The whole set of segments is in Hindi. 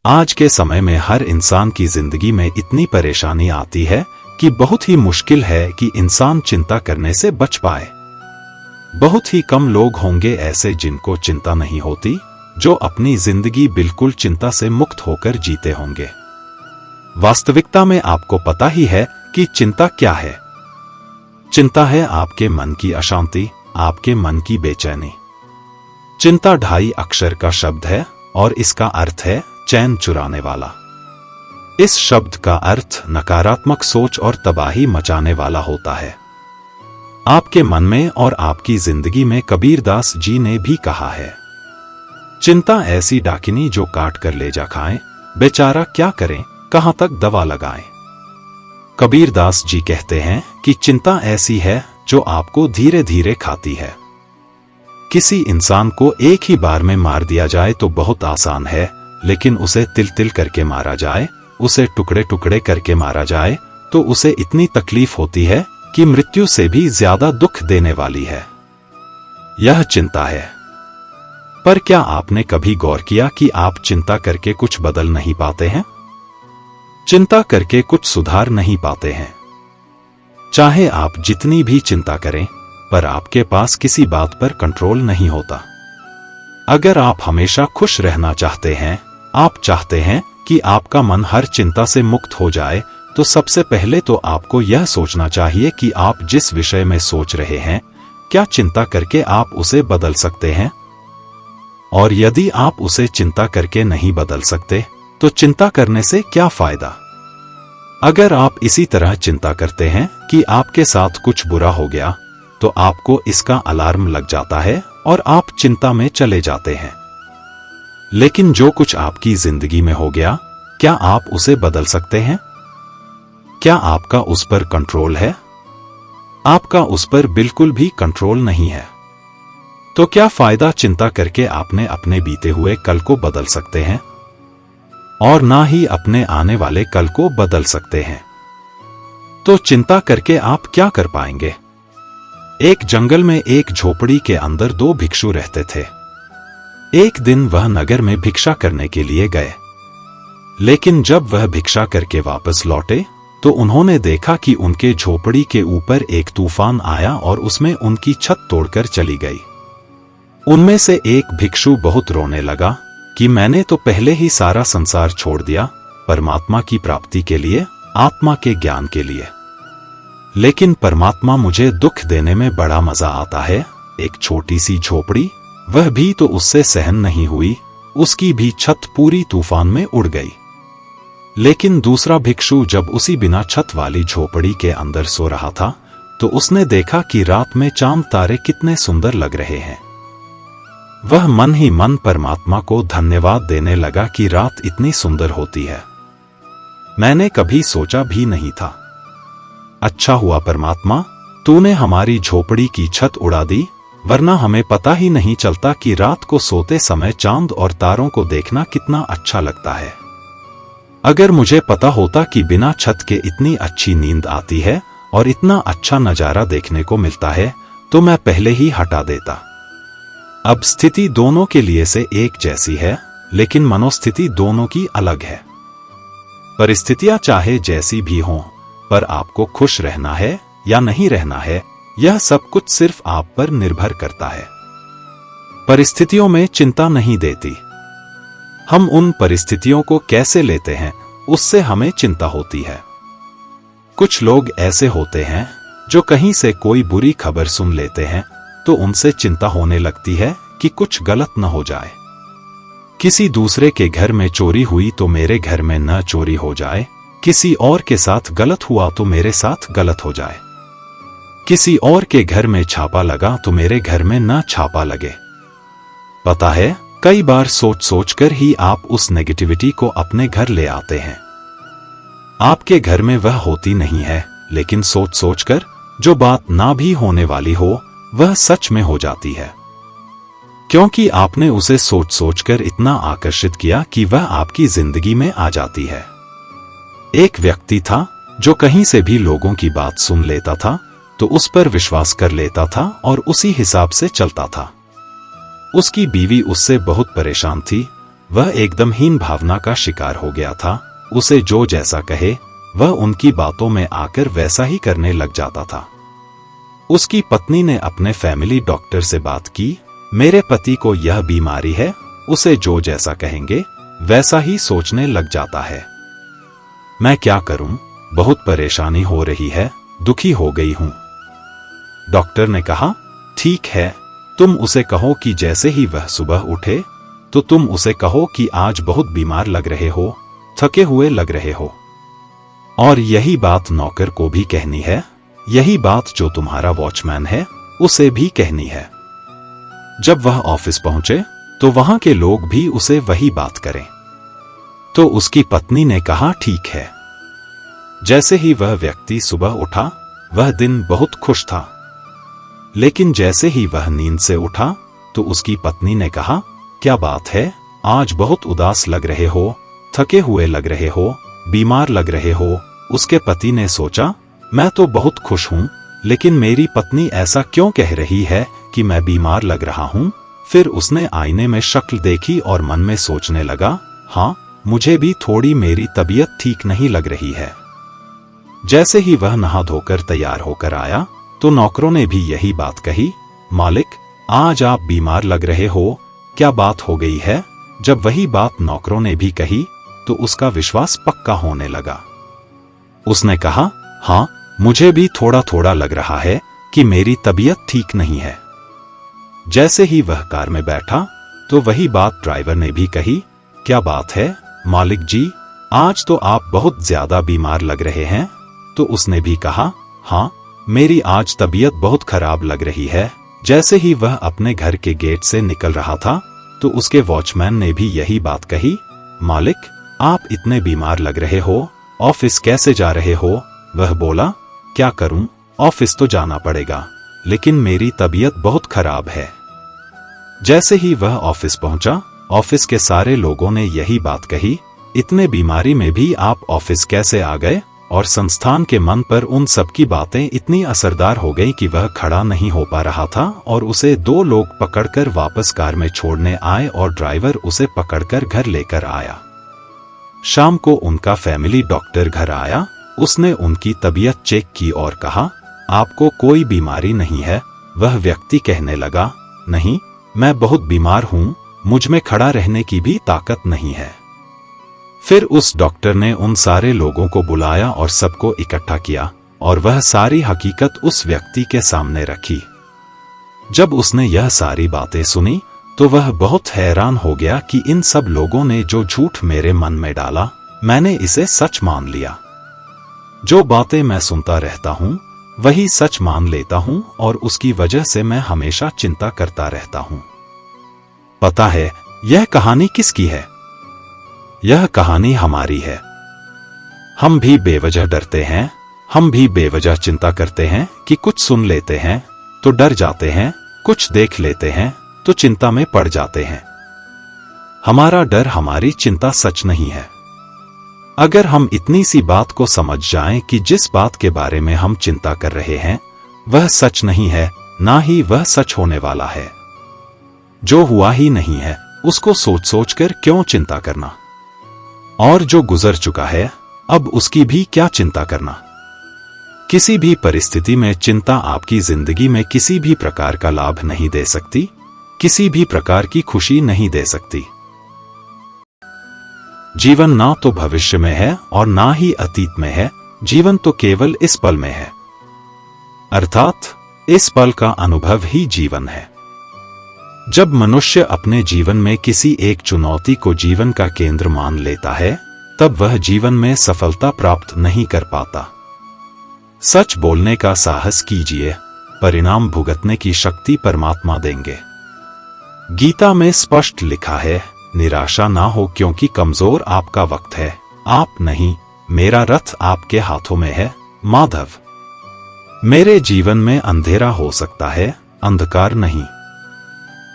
आज के समय में हर इंसान की जिंदगी में इतनी परेशानी आती है कि बहुत ही मुश्किल है कि इंसान चिंता करने से बच पाए। बहुत ही कम लोग होंगे ऐसे जिनको चिंता नहीं होती, जो अपनी जिंदगी बिल्कुल चिंता से मुक्त होकर जीते होंगे। वास्तविकता में आपको पता ही है कि चिंता क्या है। चिंता है आपके मन की अशांति, आपके मन की बेचैनी। चिंता 2.5 अक्षर का शब्द है और इसका अर्थ है चैन चुराने वाला। इस शब्द का अर्थ नकारात्मक सोच और तबाही मचाने वाला होता है। आपके मन में और आपकी जिंदगी में कबीरदास जी ने भी कहा है, चिंता ऐसी डाकिनी जो काट कर ले जा खाए, बेचारा क्या करें, कहां तक दवा लगाएं। कबीरदास जी कहते हैं कि चिंता ऐसी है जो आपको धीरे धीरे खाती है। किसी इंसान को एक ही बार में मार दिया जाए तो बहुत आसान है, लेकिन उसे तिल तिल करके मारा जाए, उसे टुकड़े टुकड़े करके मारा जाए तो उसे इतनी तकलीफ होती है कि मृत्यु से भी ज्यादा दुख देने वाली है। यह चिंता है। पर क्या आपने कभी गौर किया कि आप चिंता करके कुछ बदल नहीं पाते हैं? चिंता करके कुछ सुधार नहीं पाते हैं। चाहे आप जितनी भी चिंता करें, पर आपके पास किसी बात पर कंट्रोल नहीं होता। अगर आप हमेशा खुश रहना चाहते हैं, आप चाहते हैं कि आपका मन हर चिंता से मुक्त हो जाए, तो सबसे पहले तो आपको यह सोचना चाहिए कि आप जिस विषय में सोच रहे हैं, क्या चिंता करके आप उसे बदल सकते हैं? और यदि आप उसे चिंता करके नहीं बदल सकते, तो चिंता करने से क्या फायदा? अगर आप इसी तरह चिंता करते हैं कि आपके साथ कुछ बुरा हो गया, तो आपको इसका अलार्म लग जाता है और आप चिंता में चले जाते हैं। लेकिन जो कुछ आपकी जिंदगी में हो गया, क्या आप उसे बदल सकते हैं? क्या आपका उस पर कंट्रोल है? आपका उस पर बिल्कुल भी कंट्रोल नहीं है। तो क्या फायदा चिंता करके आपने अपने बीते हुए कल को बदल सकते हैं? और ना ही अपने आने वाले कल को बदल सकते हैं। तो चिंता करके आप क्या कर पाएंगे? एक जंगल में एक झोपड़ी के अंदर 2 भिक्षु रहते थे। एक दिन वह नगर में भिक्षा करने के लिए गए, लेकिन जब वह भिक्षा करके वापस लौटे तो उन्होंने देखा कि उनके झोपड़ी के ऊपर एक तूफान आया और उसमें उनकी छत तोड़कर चली गई। उनमें से एक भिक्षु बहुत रोने लगा कि मैंने तो पहले ही सारा संसार छोड़ दिया, परमात्मा की प्राप्ति के लिए, आत्मा के ज्ञान के लिए। लेकिन परमात्मा मुझे दुख देने में बड़ा मजा आता है। एक छोटी सी झोपड़ी, वह भी तो उससे सहन नहीं हुई, उसकी भी छत पूरी तूफान में उड़ गई। लेकिन दूसरा भिक्षु जब उसी बिना छत वाली झोपड़ी के अंदर सो रहा था, तो उसने देखा कि रात में चांद तारे कितने सुंदर लग रहे हैं। वह मन ही मन परमात्मा को धन्यवाद देने लगा कि रात इतनी सुंदर होती है, मैंने कभी सोचा भी नहीं था। अच्छा हुआ परमात्मा, तूने हमारी झोपड़ी की छत उड़ा दी, वरना हमें पता ही नहीं चलता कि रात को सोते समय चांद और तारों को देखना कितना अच्छा लगता है। अगर मुझे पता होता कि बिना छत के इतनी अच्छी नींद आती है और इतना अच्छा नजारा देखने को मिलता है, तो मैं पहले ही हटा देता। अब स्थिति दोनों के लिए से एक जैसी है, लेकिन मनोस्थिति दोनों की अलग है। परिस्थितियां चाहे जैसी भी हों, पर आपको खुश रहना है या नहीं रहना है, यह सब कुछ सिर्फ आप पर निर्भर करता है। परिस्थितियों में चिंता नहीं देती। हम उन परिस्थितियों को कैसे लेते हैं, उससे हमें चिंता होती है। कुछ लोग ऐसे होते हैं जो कहीं से कोई बुरी खबर सुन लेते हैं तो उनसे चिंता होने लगती है कि कुछ गलत न हो जाए। किसी दूसरे के घर में चोरी हुई तो मेरे घर में न चोरी हो जाए, किसी और के साथ गलत हुआ तो मेरे साथ गलत हो जाए, किसी और के घर में छापा लगा तो मेरे घर में न छापा लगे। पता है, कई बार सोच सोचकर ही आप उस नेगेटिविटी को अपने घर ले आते हैं। आपके घर में वह होती नहीं है, लेकिन सोच सोचकर जो बात ना भी होने वाली हो, वह सच में हो जाती है, क्योंकि आपने उसे सोच सोचकर इतना आकर्षित किया कि वह आपकी जिंदगी में आ जाती है। एक व्यक्ति था जो कहीं से भी लोगों की बात सुन लेता था तो उस पर विश्वास कर लेता था और उसी हिसाब से चलता था। उसकी बीवी उससे बहुत परेशान थी। वह एकदम हीन भावना का शिकार हो गया था। उसे जो जैसा कहे वह उनकी बातों में आकर वैसा ही करने लग जाता था। उसकी पत्नी ने अपने फैमिली डॉक्टर से बात की। मेरे पति को यह बीमारी है, उसे जो जैसा कहेंगे वैसा ही सोचने लग जाता है। मैं क्या करूं? बहुत परेशानी हो रही है, दुखी हो गई हूं। डॉक्टर ने कहा, ठीक है, तुम उसे कहो कि जैसे ही वह सुबह उठे तो तुम उसे कहो कि आज बहुत बीमार लग रहे हो, थके हुए लग रहे हो। और यही बात नौकर को भी कहनी है, यही बात जो तुम्हारा वॉचमैन है उसे भी कहनी है। जब वह ऑफिस पहुंचे तो वहां के लोग भी उसे वही बात करें। तो उसकी पत्नी ने कहा, ठीक है। जैसे ही वह व्यक्ति सुबह उठा वह दिन बहुत खुश था। लेकिन जैसे ही वह नींद से उठा तो उसकी पत्नी ने कहा, क्या बात है, आज बहुत उदास लग रहे हो, थके हुए लग रहे हो, बीमार लग रहे हो। उसके पति ने सोचा, मैं तो बहुत खुश हूं, लेकिन मेरी पत्नी ऐसा क्यों कह रही है कि मैं बीमार लग रहा हूं? फिर उसने आईने में शक्ल देखी और मन में सोचने लगा, हाँ, मुझे भी थोड़ी मेरी तबीयत ठीक नहीं लग रही है। जैसे ही वह नहा धोकर तैयार होकर आया तो नौकरों ने भी यही बात कही, मालिक, आज आप बीमार लग रहे हो, क्या बात हो गई है? जब वही बात नौकरों ने भी कही तो उसका विश्वास पक्का होने लगा। उसने कहा, हाँ, मुझे भी थोड़ा थोड़ा लग रहा है कि मेरी तबीयत ठीक नहीं है। जैसे ही वह कार में बैठा तो वही बात ड्राइवर ने भी कही, क्या बात है मालिक जी, आज तो आप बहुत ज्यादा बीमार लग रहे हैं। तो उसने भी कहा, हाँ, मेरी आज तबीयत बहुत खराब लग रही है। जैसे ही वह अपने घर के गेट से निकल रहा था तो उसके वॉचमैन ने भी यही बात कही, मालिक, आप इतने बीमार लग रहे हो, ऑफिस कैसे जा रहे हो? वह बोला, क्या करूं, ऑफिस तो जाना पड़ेगा, लेकिन मेरी तबीयत बहुत खराब है। जैसे ही वह ऑफिस पहुंचा, ऑफिस के सारे लोगों ने यही बात कही, इतने बीमारी में भी आप ऑफिस कैसे आ गए? और संस्थान के मन पर उन सबकी बातें इतनी असरदार हो गई कि वह खड़ा नहीं हो पा रहा था और उसे 2 लोग पकड़कर वापस कार में छोड़ने आए और ड्राइवर उसे पकड़कर घर लेकर आया। शाम को उनका फैमिली डॉक्टर घर आया। उसने उनकी तबीयत चेक की और कहा, आपको कोई बीमारी नहीं है। वह व्यक्ति कहने लगा, नहीं, मैं बहुत बीमार हूं, मुझ में खड़ा रहने की भी ताकत नहीं है। फिर उस डॉक्टर ने उन सारे लोगों को बुलाया और सबको इकट्ठा किया और वह सारी हकीकत उस व्यक्ति के सामने रखी। जब उसने यह सारी बातें सुनी तो वह बहुत हैरान हो गया कि इन सब लोगों ने जो झूठ मेरे मन में डाला, मैंने इसे सच मान लिया। जो बातें मैं सुनता रहता हूं वही सच मान लेता हूं और उसकी वजह से मैं हमेशा चिंता करता रहता हूं। पता है यह कहानी किसकी है? यह कहानी हमारी है। हम भी बेवजह डरते हैं, हम भी बेवजह चिंता करते हैं कि कुछ सुन लेते हैं तो डर जाते हैं, कुछ देख लेते हैं तो चिंता में पड़ जाते हैं। हमारा डर, हमारी चिंता सच नहीं है। अगर हम इतनी सी बात को समझ जाएं कि जिस बात के बारे में हम चिंता कर रहे हैं वह सच नहीं है, ना ही वह सच होने वाला है। जो हुआ ही नहीं है उसको सोच सोच कर क्यों चिंता करना, और जो गुजर चुका है अब उसकी भी क्या चिंता करना। किसी भी परिस्थिति में चिंता आपकी जिंदगी में किसी भी प्रकार का लाभ नहीं दे सकती, किसी भी प्रकार की खुशी नहीं दे सकती। जीवन ना तो भविष्य में है और ना ही अतीत में है, जीवन तो केवल इस पल में है, अर्थात इस पल का अनुभव ही जीवन है। जब मनुष्य अपने जीवन में किसी एक चुनौती को जीवन का केंद्र मान लेता है तब वह जीवन में सफलता प्राप्त नहीं कर पाता। सच बोलने का साहस कीजिए, परिणाम भुगतने की शक्ति परमात्मा देंगे। गीता में स्पष्ट लिखा है, निराशा ना हो क्योंकि कमजोर आपका वक्त है, आप नहीं, मेरा रथ आपके हाथों में है। माधव। मेरे जीवन में अंधेरा हो सकता है, अंधकार नहीं।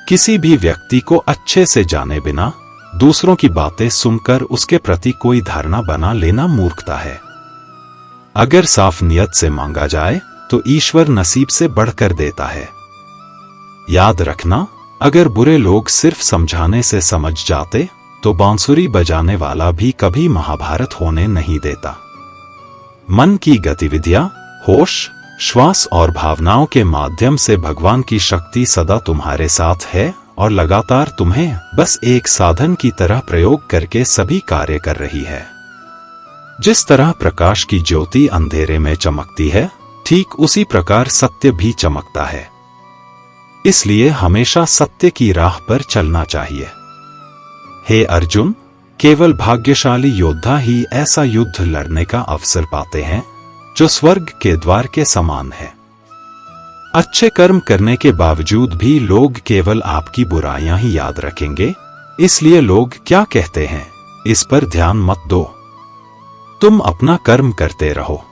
किसी भी व्यक्ति को अच्छे से जाने बिना दूसरों की बातें सुनकर उसके प्रति कोई धारणा बना लेना मूर्खता है। अगर साफ नियत से मांगा जाए तो ईश्वर नसीब से बढ़कर देता है। याद रखना, अगर बुरे लोग सिर्फ समझाने से समझ जाते तो बांसुरी बजाने वाला भी कभी महाभारत होने नहीं देता। मन की गतिविधियां, होश, श्वास और भावनाओं के माध्यम से भगवान की शक्ति सदा तुम्हारे साथ है और लगातार तुम्हें बस एक साधन की तरह प्रयोग करके सभी कार्य कर रही है। जिस तरह प्रकाश की ज्योति अंधेरे में चमकती है, ठीक उसी प्रकार सत्य भी चमकता है। इसलिए हमेशा सत्य की राह पर चलना चाहिए। हे अर्जुन, केवल भाग्यशाली योद्धा ही ऐसा युद्ध लड़ने का अवसर पाते हैं जो स्वर्ग के द्वार के समान है। अच्छे कर्म करने के बावजूद भी लोग केवल आपकी बुराइयां ही याद रखेंगे, इसलिए लोग क्या कहते हैं इस पर ध्यान मत दो। तुम अपना कर्म करते रहो।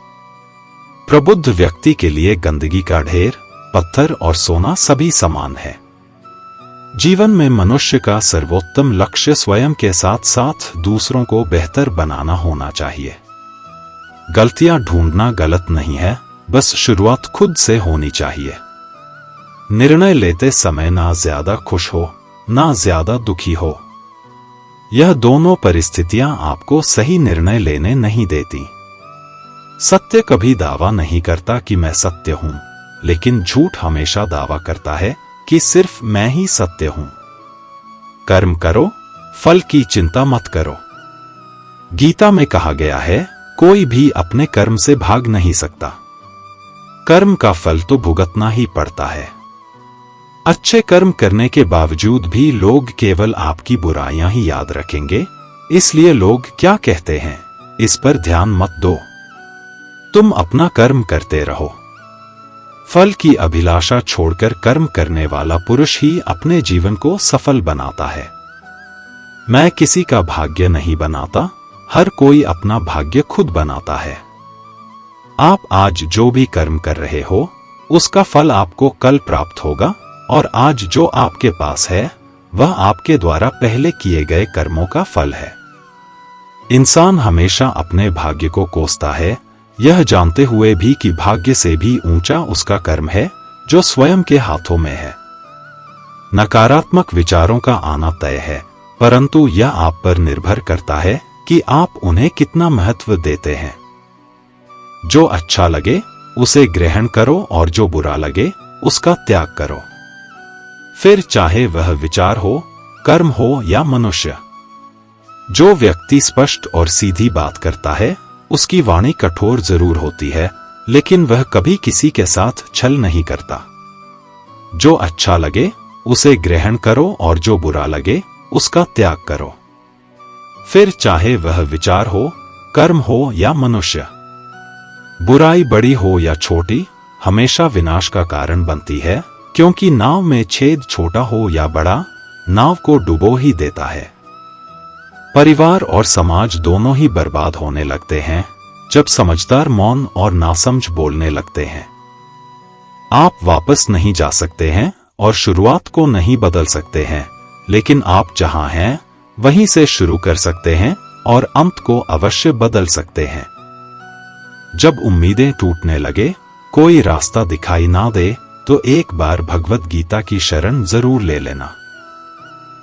प्रबुद्ध व्यक्ति के लिए गंदगी का ढेर, पत्थर और सोना सभी समान है। जीवन में मनुष्य का सर्वोत्तम लक्ष्य स्वयं के साथ साथ दूसरों को बेहतर बनाना होना चाहिए। गलतियां ढूंढना गलत नहीं है, बस शुरुआत खुद से होनी चाहिए। निर्णय लेते समय ना ज्यादा खुश हो, ना ज्यादा दुखी हो। यह दोनों परिस्थितियां आपको सही निर्णय लेने नहीं देती। सत्य कभी दावा नहीं करता कि मैं सत्य हूं, लेकिन झूठ हमेशा दावा करता है कि सिर्फ मैं ही सत्य हूं। कर्म करो, फल की चिंता मत करो। गीता में कहा गया है, कोई भी अपने कर्म से भाग नहीं सकता। कर्म का फल तो भुगतना ही पड़ता है। अच्छे कर्म करने के बावजूद भी लोग केवल आपकी बुराइयां ही याद रखेंगे, इसलिए लोग क्या कहते हैं इस पर ध्यान मत दो। तुम अपना कर्म करते रहो। फल की अभिलाषा छोड़कर कर्म करने वाला पुरुष ही अपने जीवन को सफल बनाता है। मैं किसी का भाग्य नहीं बनाता, हर कोई अपना भाग्य खुद बनाता है। आप आज जो भी कर्म कर रहे हो, उसका फल आपको कल प्राप्त होगा, और आज जो आपके पास है वह आपके द्वारा पहले किए गए कर्मों का फल है। इंसान हमेशा अपने भाग्य को कोसता है, यह जानते हुए भी कि भाग्य से भी ऊंचा उसका कर्म है जो स्वयं के हाथों में है। नकारात्मक विचारों का आना तय है, परंतु यह आप पर निर्भर करता है कि आप उन्हें कितना महत्व देते हैं। जो अच्छा लगे उसे ग्रहण करो और जो बुरा लगे उसका त्याग करो। फिर चाहे वह विचार हो, कर्म हो या मनुष्य। जो व्यक्ति स्पष्ट और सीधी बात करता है, उसकी वाणी कठोर जरूर होती है, लेकिन वह कभी किसी के साथ छल नहीं करता। जो अच्छा लगे उसे ग्रहण करो और जो बुरा लगे उसका त्याग करो। फिर चाहे वह विचार हो, कर्म हो या मनुष्य। बुराई बड़ी हो या छोटी, हमेशा विनाश का कारण बनती है, क्योंकि नाव में छेद छोटा हो या बड़ा, नाव को डुबो ही देता है। परिवार और समाज दोनों ही बर्बाद होने लगते हैं जब समझदार मौन और नासमझ बोलने लगते हैं। आप वापस नहीं जा सकते हैं और शुरुआत को नहीं बदल सकते हैं, लेकिन आप जहां हैं वहीं से शुरू कर सकते हैं और अंत को अवश्य बदल सकते हैं। जब उम्मीदें टूटने लगे, कोई रास्ता दिखाई ना दे, तो एक बार भगवत गीता की शरण जरूर ले लेना।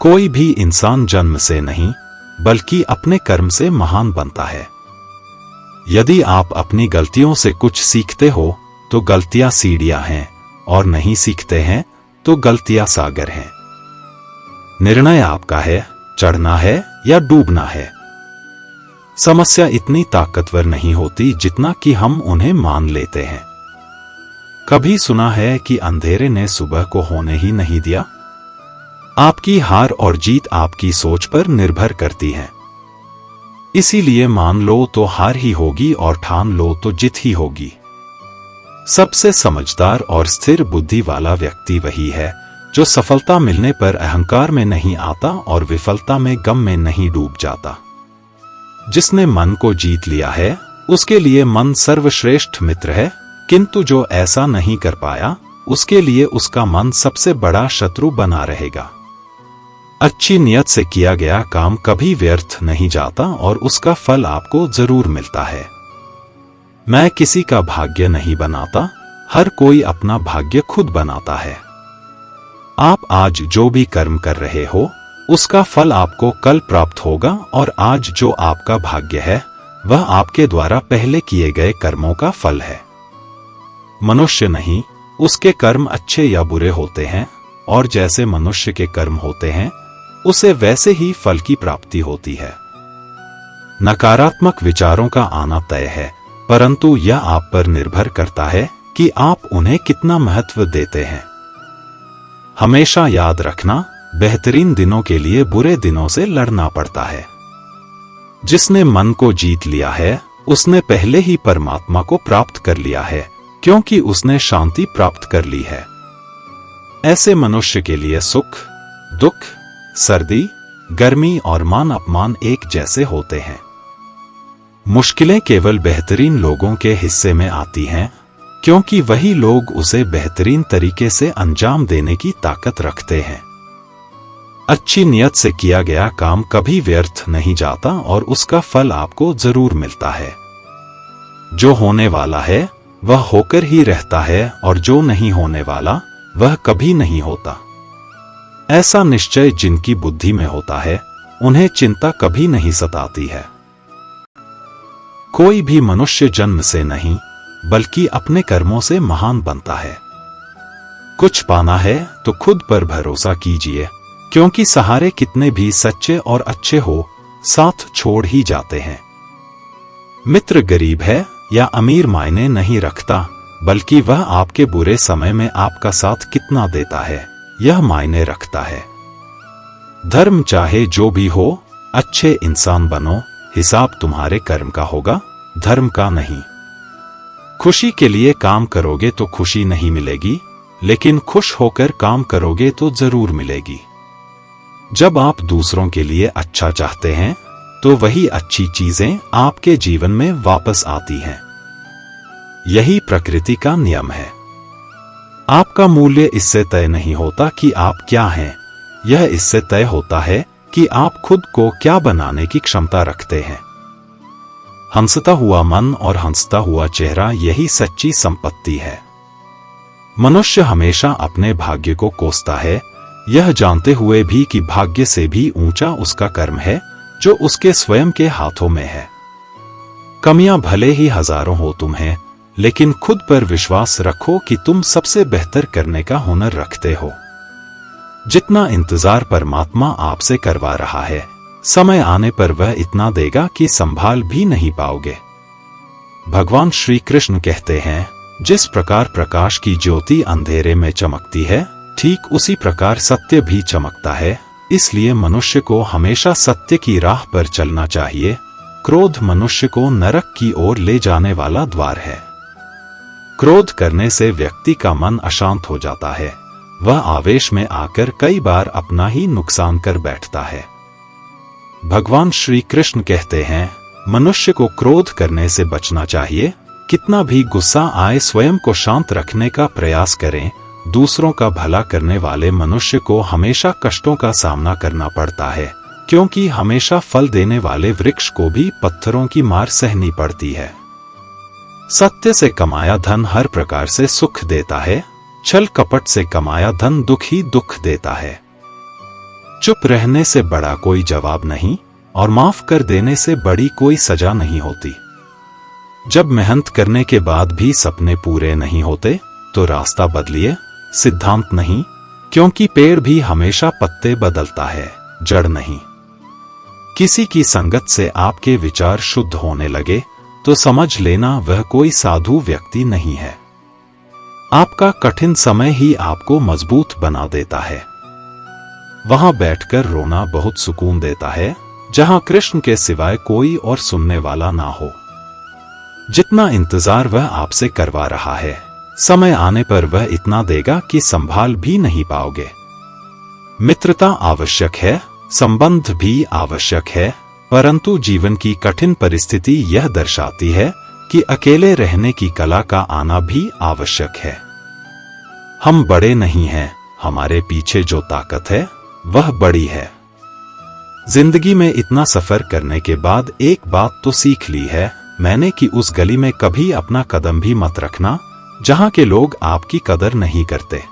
कोई भी इंसान जन्म से नहीं, बल्कि अपने कर्म से महान बनता है। यदि आप अपनी गलतियों से कुछ सीखते हो तो गलतियां सीढ़ियां हैं, और नहीं सीखते हैं तो गलतियां सागर हैं। निर्णय आपका है, चढ़ना है या डूबना है। समस्या इतनी ताकतवर नहीं होती जितना कि हम उन्हें मान लेते हैं। कभी सुना है कि अंधेरे ने सुबह को होने ही नहीं दिया? आपकी हार और जीत आपकी सोच पर निर्भर करती है। इसीलिए मान लो तो हार ही होगी और ठान लो तो जीत ही होगी। सबसे समझदार और स्थिर बुद्धि वाला व्यक्ति वही है जो सफलता मिलने पर अहंकार में नहीं आता और विफलता में गम में नहीं डूब जाता। जिसने मन को जीत लिया है उसके लिए मन सर्वश्रेष्ठ मित्र है, किंतु जो ऐसा नहीं कर पाया उसके लिए उसका मन सबसे बड़ा शत्रु बना रहेगा। अच्छी नियत से किया गया काम कभी व्यर्थ नहीं जाता और उसका फल आपको जरूर मिलता है। मैं किसी का भाग्य नहीं बनाता, हर कोई अपना भाग्य खुद बनाता है। आप आज जो भी कर्म कर रहे हो उसका फल आपको कल प्राप्त होगा और आज जो आपका भाग्य है वह आपके द्वारा पहले किए गए कर्मों का फल है। मनुष्य नहीं, उसके कर्म अच्छे या बुरे होते हैं और जैसे मनुष्य के कर्म होते हैं उसे वैसे ही फल की प्राप्ति होती है। नकारात्मक विचारों का आना तय है, परंतु यह आप पर निर्भर करता है कि आप उन्हें कितना महत्व देते हैं। हमेशा याद रखना, बेहतरीन दिनों के लिए बुरे दिनों से लड़ना पड़ता है। जिसने मन को जीत लिया है उसने पहले ही परमात्मा को प्राप्त कर लिया है, क्योंकि उसने शांति प्राप्त कर ली है। ऐसे मनुष्य के लिए सुख, दुख, सर्दी, गर्मी और मान अपमान एक जैसे होते हैं। मुश्किलें केवल बेहतरीन लोगों के हिस्से में आती हैं, क्योंकि वही लोग उसे बेहतरीन तरीके से अंजाम देने की ताकत रखते हैं। अच्छी नियत से किया गया काम कभी व्यर्थ नहीं जाता और उसका फल आपको जरूर मिलता है। जो होने वाला है वह होकर ही रहता है और जो नहीं होने वाला वह कभी नहीं होता। ऐसा निश्चय जिनकी बुद्धि में होता है उन्हें चिंता कभी नहीं सताती है। कोई भी मनुष्य जन्म से नहीं बल्कि अपने कर्मों से महान बनता है। कुछ पाना है तो खुद पर भरोसा कीजिए, क्योंकि सहारे कितने भी सच्चे और अच्छे हो साथ छोड़ ही जाते हैं। मित्र गरीब है या अमीर मायने नहीं रखता, बल्कि वह आपके बुरे समय में आपका साथ कितना देता है यह मायने रखता है। धर्म चाहे जो भी हो, अच्छे इंसान बनो, हिसाब तुम्हारे कर्म का होगा, धर्म का नहीं। खुशी के लिए काम करोगे तो खुशी नहीं मिलेगी, लेकिन खुश होकर काम करोगे तो जरूर मिलेगी। जब आप दूसरों के लिए अच्छा चाहते हैं तो वही अच्छी चीजें आपके जीवन में वापस आती हैं। यही प्रकृति का नियम है। आपका मूल्य इससे तय नहीं होता कि आप क्या हैं, यह इससे तय होता है कि आप खुद को क्या बनाने की क्षमता रखते हैं। हंसता हुआ मन और हंसता हुआ चेहरा यही सच्ची संपत्ति है। मनुष्य हमेशा अपने भाग्य को कोसता है, यह जानते हुए भी कि भाग्य से भी ऊंचा उसका कर्म है जो उसके स्वयं के हाथों में है। कमियां भले ही हजारों हो तुम्हें, लेकिन खुद पर विश्वास रखो कि तुम सबसे बेहतर करने का हुनर रखते हो। जितना इंतजार परमात्मा आपसे करवा रहा है, समय आने पर वह इतना देगा कि संभाल भी नहीं पाओगे। भगवान श्री कृष्ण कहते हैं, जिस प्रकार प्रकाश की ज्योति अंधेरे में चमकती है, ठीक उसी प्रकार सत्य भी चमकता है। इसलिए मनुष्य को हमेशा सत्य की राह पर चलना चाहिए। क्रोध मनुष्य को नरक की ओर ले जाने वाला द्वार है। क्रोध करने से व्यक्ति का मन अशांत हो जाता है, वह आवेश में आकर कई बार अपना ही नुकसान कर बैठता है। भगवान श्री कृष्ण कहते हैं, मनुष्य को क्रोध करने से बचना चाहिए। कितना भी गुस्सा आए स्वयं को शांत रखने का प्रयास करें। दूसरों का भला करने वाले मनुष्य को हमेशा कष्टों का सामना करना पड़ता है, क्योंकि हमेशा फल देने वाले वृक्ष को भी पत्थरों की मार सहनी पड़ती है। सत्य से कमाया धन हर प्रकार से सुख देता है, छल कपट से कमाया धन दुख ही दुख देता है। चुप रहने से बड़ा कोई जवाब नहीं और माफ कर देने से बड़ी कोई सजा नहीं होती। जब मेहनत करने के बाद भी सपने पूरे नहीं होते तो रास्ता बदलिए, सिद्धांत नहीं, क्योंकि पेड़ भी हमेशा पत्ते बदलता है, जड़ नहीं। किसी की संगत से आपके विचार शुद्ध होने लगे तो समझ लेना वह कोई साधु व्यक्ति नहीं है। आपका कठिन समय ही आपको मजबूत बना देता है। वहां बैठकर रोना बहुत सुकून देता है, जहां कृष्ण के सिवाय कोई और सुनने वाला ना हो। जितना इंतजार वह आपसे करवा रहा है, समय आने पर वह इतना देगा कि संभाल भी नहीं पाओगे। मित्रता आवश्यक है, संबंध भी आवश्यक है, परंतु जीवन की कठिन परिस्थिति यह दर्शाती है कि अकेले रहने की कला का आना भी आवश्यक है। हम बड़े नहीं हैं, हमारे पीछे जो ताकत है वह बड़ी है। जिंदगी में इतना सफर करने के बाद एक बात तो सीख ली है मैंने कि उस गली में कभी अपना कदम भी मत रखना जहां के लोग आपकी कदर नहीं करते।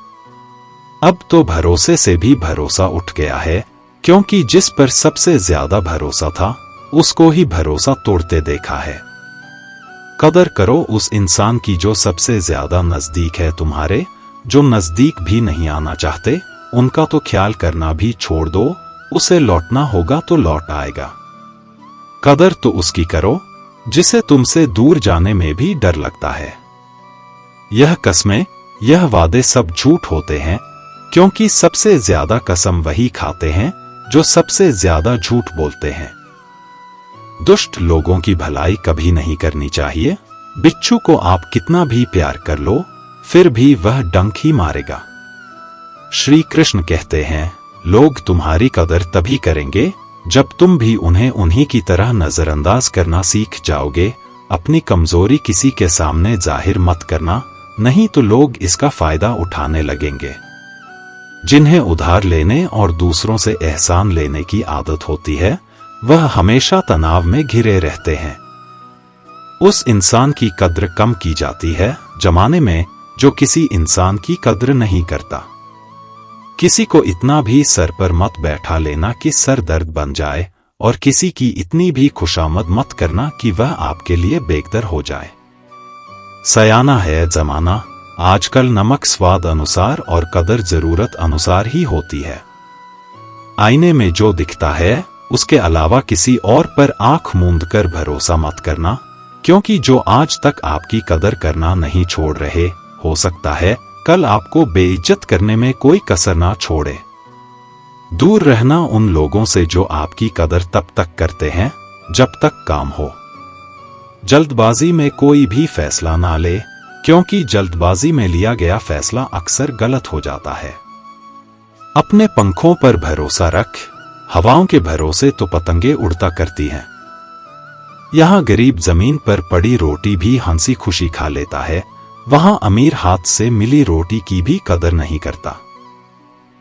अब तो भरोसे से भी भरोसा उठ गया है, क्योंकि जिस पर सबसे ज्यादा भरोसा था उसको ही भरोसा तोड़ते देखा है। कदर करो उस इंसान की जो सबसे ज्यादा नजदीक है तुम्हारे। जो नजदीक भी नहीं आना चाहते उनका तो ख्याल करना भी छोड़ दो, उसे लौटना होगा तो लौट आएगा। कदर तो उसकी करो जिसे तुमसे दूर जाने में भी डर लगता है। यह कस्में, यह वादे सब झूठ होते हैं, क्योंकि सबसे ज्यादा कसम वही खाते हैं जो सबसे ज्यादा झूठ बोलते हैं। दुष्ट लोगों की भलाई कभी नहीं करनी चाहिए। बिच्छू को आप कितना भी प्यार कर लो फिर भी वह डंक ही मारेगा। श्री कृष्ण कहते हैं, लोग तुम्हारी कदर तभी करेंगे जब तुम भी उन्हें उन्हीं की तरह नजरअंदाज करना सीख जाओगे। अपनी कमजोरी किसी के सामने जाहिर मत करना, नहीं तो लोग इसका फायदा उठाने लगेंगे। जिन्हें उधार लेने और दूसरों से एहसान लेने की आदत होती है वह हमेशा तनाव में घिरे रहते हैं। उस इंसान की कद्र कम की जाती है जमाने में जो किसी इंसान की कद्र नहीं करता। किसी को इतना भी सर पर मत बैठा लेना कि सर दर्द बन जाए, और किसी की इतनी भी खुशामद मत करना कि वह आपके लिए बेकदर हो जाए। सयाना है जमाना, आजकल नमक स्वाद अनुसार और कदर जरूरत अनुसार ही होती है। आईने में जो दिखता है उसके अलावा किसी और पर आंख मूंद कर भरोसा मत करना, क्योंकि जो आज तक आपकी कदर करना नहीं छोड़ रहे, हो सकता है कल आपको बेइज्जत करने में कोई कसर ना छोड़े। दूर रहना उन लोगों से जो आपकी कदर तब तक करते हैं जब तक काम हो। जल्दबाजी में कोई भी फैसला ना ले, क्योंकि जल्दबाजी में लिया गया फैसला अक्सर गलत हो जाता है। अपने पंखों पर भरोसा रख, हवाओं के भरोसे तो पतंगे उड़ता करती हैं। यहाँ गरीब जमीन पर पड़ी रोटी भी हंसी खुशी खा लेता है, वहां अमीर हाथ से मिली रोटी की भी कदर नहीं करता।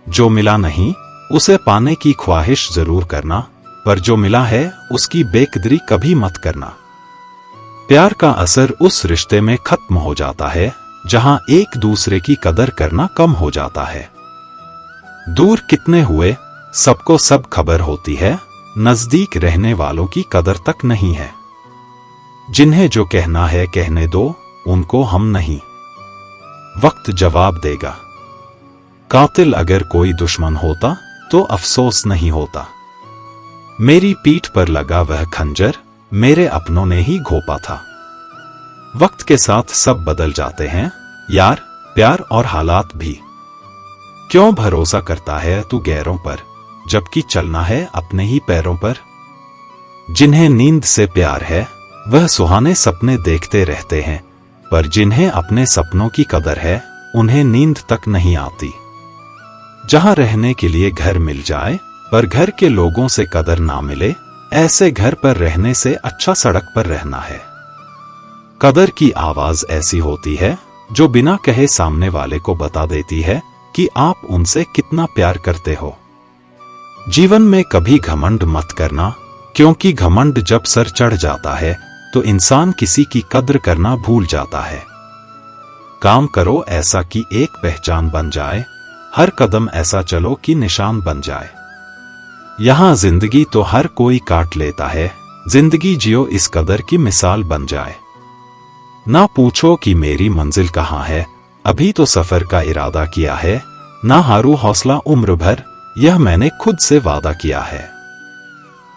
जो मिला नहीं उसे पाने की ख्वाहिश जरूर करना, पर जो मिला है उसकी बेकदरी कभी मत करना। प्यार का असर उस रिश्ते में खत्म हो जाता है जहां एक दूसरे की कदर करना कम हो जाता है। दूर कितने हुए सबको सब खबर होती है, नजदीक रहने वालों की कदर तक नहीं है। जिन्हें जो कहना है कहने दो, उनको हम नहीं। वक्त जवाब देगा। कातिल अगर कोई दुश्मन होता तो अफसोस नहीं होता। मेरी पीठ पर लगा वह खंजर मेरे अपनों ने ही घोंपा था। वक्त के साथ सब बदल जाते हैं, यार, प्यार और हालात भी। क्यों भरोसा करता है तू गैरों पर, जबकि चलना है अपने ही पैरों पर। जिन्हें नींद से प्यार है वह सुहाने सपने देखते रहते हैं, पर जिन्हें अपने सपनों की कदर है उन्हें नींद तक नहीं आती। जहां रहने के लिए घर मिल जाए पर घर के लोगों से कदर ना मिले, ऐसे घर पर रहने से अच्छा सड़क पर रहना है। कदर की आवाज ऐसी होती है जो बिना कहे सामने वाले को बता देती है कि आप उनसे कितना प्यार करते हो। जीवन में कभी घमंड मत करना, क्योंकि घमंड जब सर चढ़ जाता है तो इंसान किसी की कद्र करना भूल जाता है। काम करो ऐसा कि एक पहचान बन जाए, हर कदम ऐसा चलो कि निशान बन जाए। यहां जिंदगी तो हर कोई काट लेता है, जिंदगी जियो इस कदर की मिसाल बन जाए। ना पूछो कि मेरी मंजिल कहाँ है, अभी तो सफर का इरादा किया है। ना हारू हौसला उम्र भर, यह मैंने खुद से वादा किया है।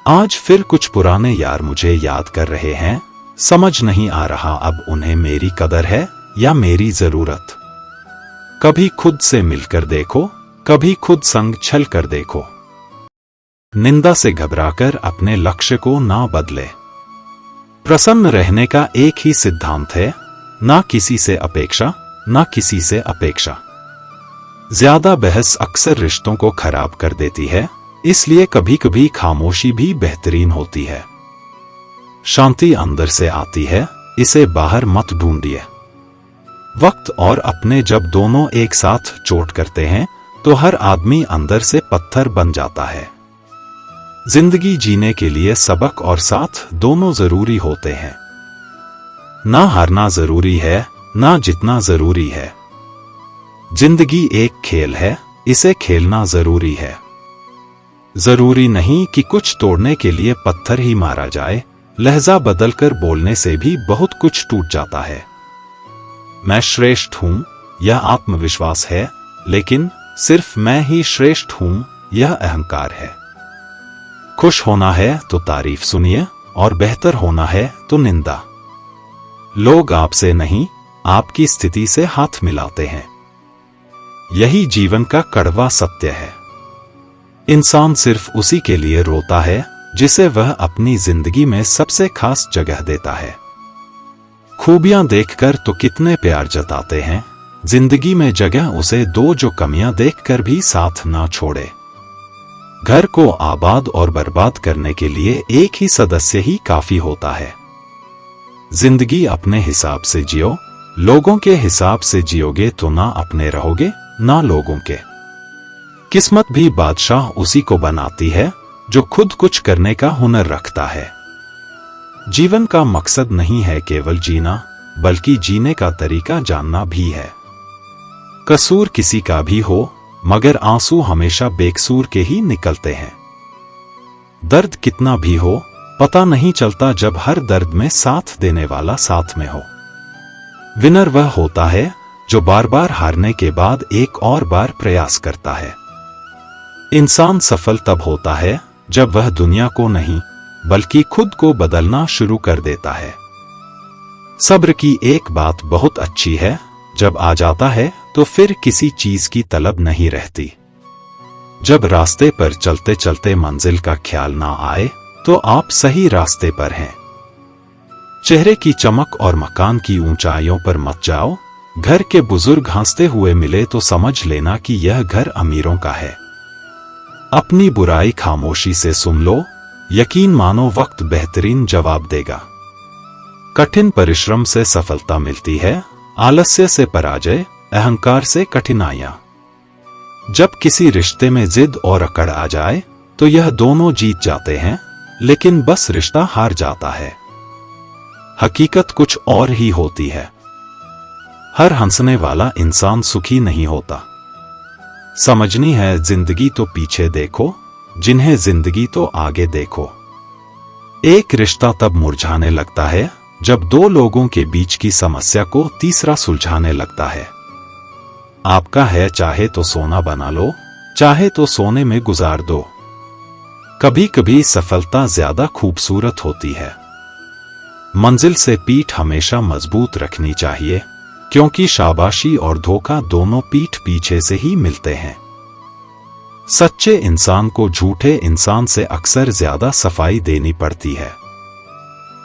आज फिर कुछ पुराने यार मुझे याद कर रहे हैं, समझ नहीं आ रहा अब उन्हें मेरी कदर है या मेरी जरूरत। कभी खुद से मिलकर देखो, कभी खुद संग छल कर देखो। निंदा से घबराकर अपने लक्ष्य को ना बदले। प्रसन्न रहने का एक ही सिद्धांत है, ना किसी से अपेक्षा, ना किसी से अपेक्षा। ज्यादा बहस अक्सर रिश्तों को खराब कर देती है, इसलिए कभी कभी खामोशी भी बेहतरीन होती है। शांति अंदर से आती है, इसे बाहर मत ढूंढिए। वक्त और अपने जब दोनों एक साथ चोट करते हैं तो हर आदमी अंदर से पत्थर बन जाता है। जिंदगी जीने के लिए सबक और साथ दोनों जरूरी होते हैं। ना हारना जरूरी है, ना जितना जरूरी है। जिंदगी एक खेल है, इसे खेलना जरूरी है। जरूरी नहीं कि कुछ तोड़ने के लिए पत्थर ही मारा जाए, लहजा बदलकर बोलने से भी बहुत कुछ टूट जाता है। मैं श्रेष्ठ हूं, यह आत्मविश्वास है, लेकिन सिर्फ मैं ही श्रेष्ठ हूं, यह अहंकार है। खुश होना है तो तारीफ सुनिए, और बेहतर होना है तो निंदा। लोग आपसे नहीं, आपकी स्थिति से हाथ मिलाते हैं। यही जीवन का कड़वा सत्य है। इंसान सिर्फ उसी के लिए रोता है जिसे वह अपनी जिंदगी में सबसे खास जगह देता है। खूबियां देखकर तो कितने प्यार जताते हैं, जिंदगी में जगह उसे दो जो कमियां देखकर भी साथ ना छोड़े। घर को आबाद और बर्बाद करने के लिए एक ही सदस्य ही काफी होता है। जिंदगी अपने हिसाब से जियो, लोगों के हिसाब से जियोगे तो ना अपने रहोगे ना लोगों के। किस्मत भी बादशाह उसी को बनाती है जो खुद कुछ करने का हुनर रखता है। जीवन का मकसद नहीं है केवल जीना, बल्कि जीने का तरीका जानना भी है। कसूर किसी का भी हो, मगर आंसू हमेशा बेकसूर के ही निकलते हैं। दर्द कितना भी हो, पता नहीं चलता जब हर दर्द में साथ देने वाला साथ में हो। विनर वह होता है जो बार बार हारने के बाद एक और बार प्रयास करता है। इंसान सफल तब होता है जब वह दुनिया को नहीं, बल्कि खुद को बदलना शुरू कर देता है। सब्र की एक बात बहुत अच्छी है, जब आ जाता है तो फिर किसी चीज की तलब नहीं रहती। जब रास्ते पर चलते चलते मंजिल का ख्याल ना आए तो आप सही रास्ते पर हैं। चेहरे की चमक और मकान की ऊंचाइयों पर मत जाओ। घर के बुजुर्ग हंसते हुए मिले तो समझ लेना कि यह घर अमीरों का है। अपनी बुराई खामोशी से सुन लो, यकीन मानो वक्त बेहतरीन जवाब देगा। कठिन परिश्रम से सफलता मिलती है, आलस्य से पराजय, अहंकार से कठिनाइयां। जब किसी रिश्ते में जिद और अकड़ आ जाए तो यह दोनों जीत जाते हैं, लेकिन बस रिश्ता हार जाता है। हकीकत कुछ और ही होती है। हर हंसने वाला इंसान सुखी नहीं होता। समझनी है जिंदगी तो पीछे देखो, जिन्हें जिंदगी तो आगे देखो। एक रिश्ता तब मुरझाने लगता है जब दो लोगों के बीच की समस्या को तीसरा सुलझाने लगता है। आपका है चाहे तो सोना बना लो, चाहे तो सोने में गुजार दो। कभी कभी सफलता ज्यादा खूबसूरत होती है। मंजिल से पीठ हमेशा मजबूत रखनी चाहिए, क्योंकि शाबाशी और धोखा दोनों पीठ पीछे से ही मिलते हैं। सच्चे इंसान को झूठे इंसान से अक्सर ज्यादा सफाई देनी पड़ती है।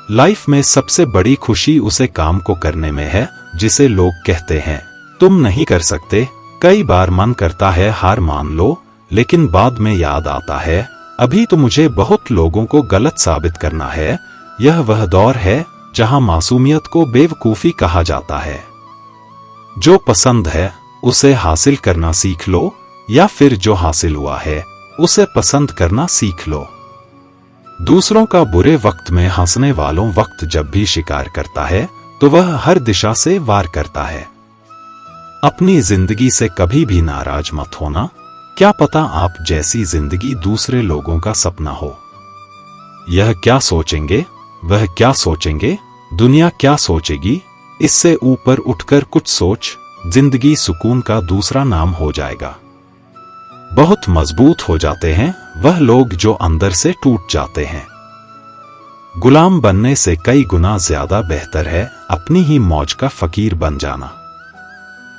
लाइफ में सबसे बड़ी खुशी उसे काम को करने में है जिसे लोग कहते हैं तुम नहीं कर सकते। कई बार मन करता है हार मान लो, लेकिन बाद में याद आता है अभी तो मुझे बहुत लोगों को गलत साबित करना है। यह वह दौर है जहां मासूमियत को बेवकूफी कहा जाता है। जो पसंद है उसे हासिल करना सीख लो, या फिर जो हासिल हुआ है उसे पसंद करना सीख लो। दूसरों का बुरे वक्त में हंसने वालों वक्त जब भी शिकार करता है तो वह हर दिशा से वार करता है। अपनी जिंदगी से कभी भी नाराज मत होना, क्या पता आप जैसी जिंदगी दूसरे लोगों का सपना हो। यह क्या सोचेंगे, वह क्या सोचेंगे, दुनिया क्या सोचेगी, इससे ऊपर उठकर कुछ सोच, जिंदगी सुकून का दूसरा नाम हो जाएगा। बहुत मजबूत हो जाते हैं वह लोग जो अंदर से टूट जाते हैं। गुलाम बनने से कई गुना ज्यादा बेहतर है अपनी ही मौज का फकीर बन जाना।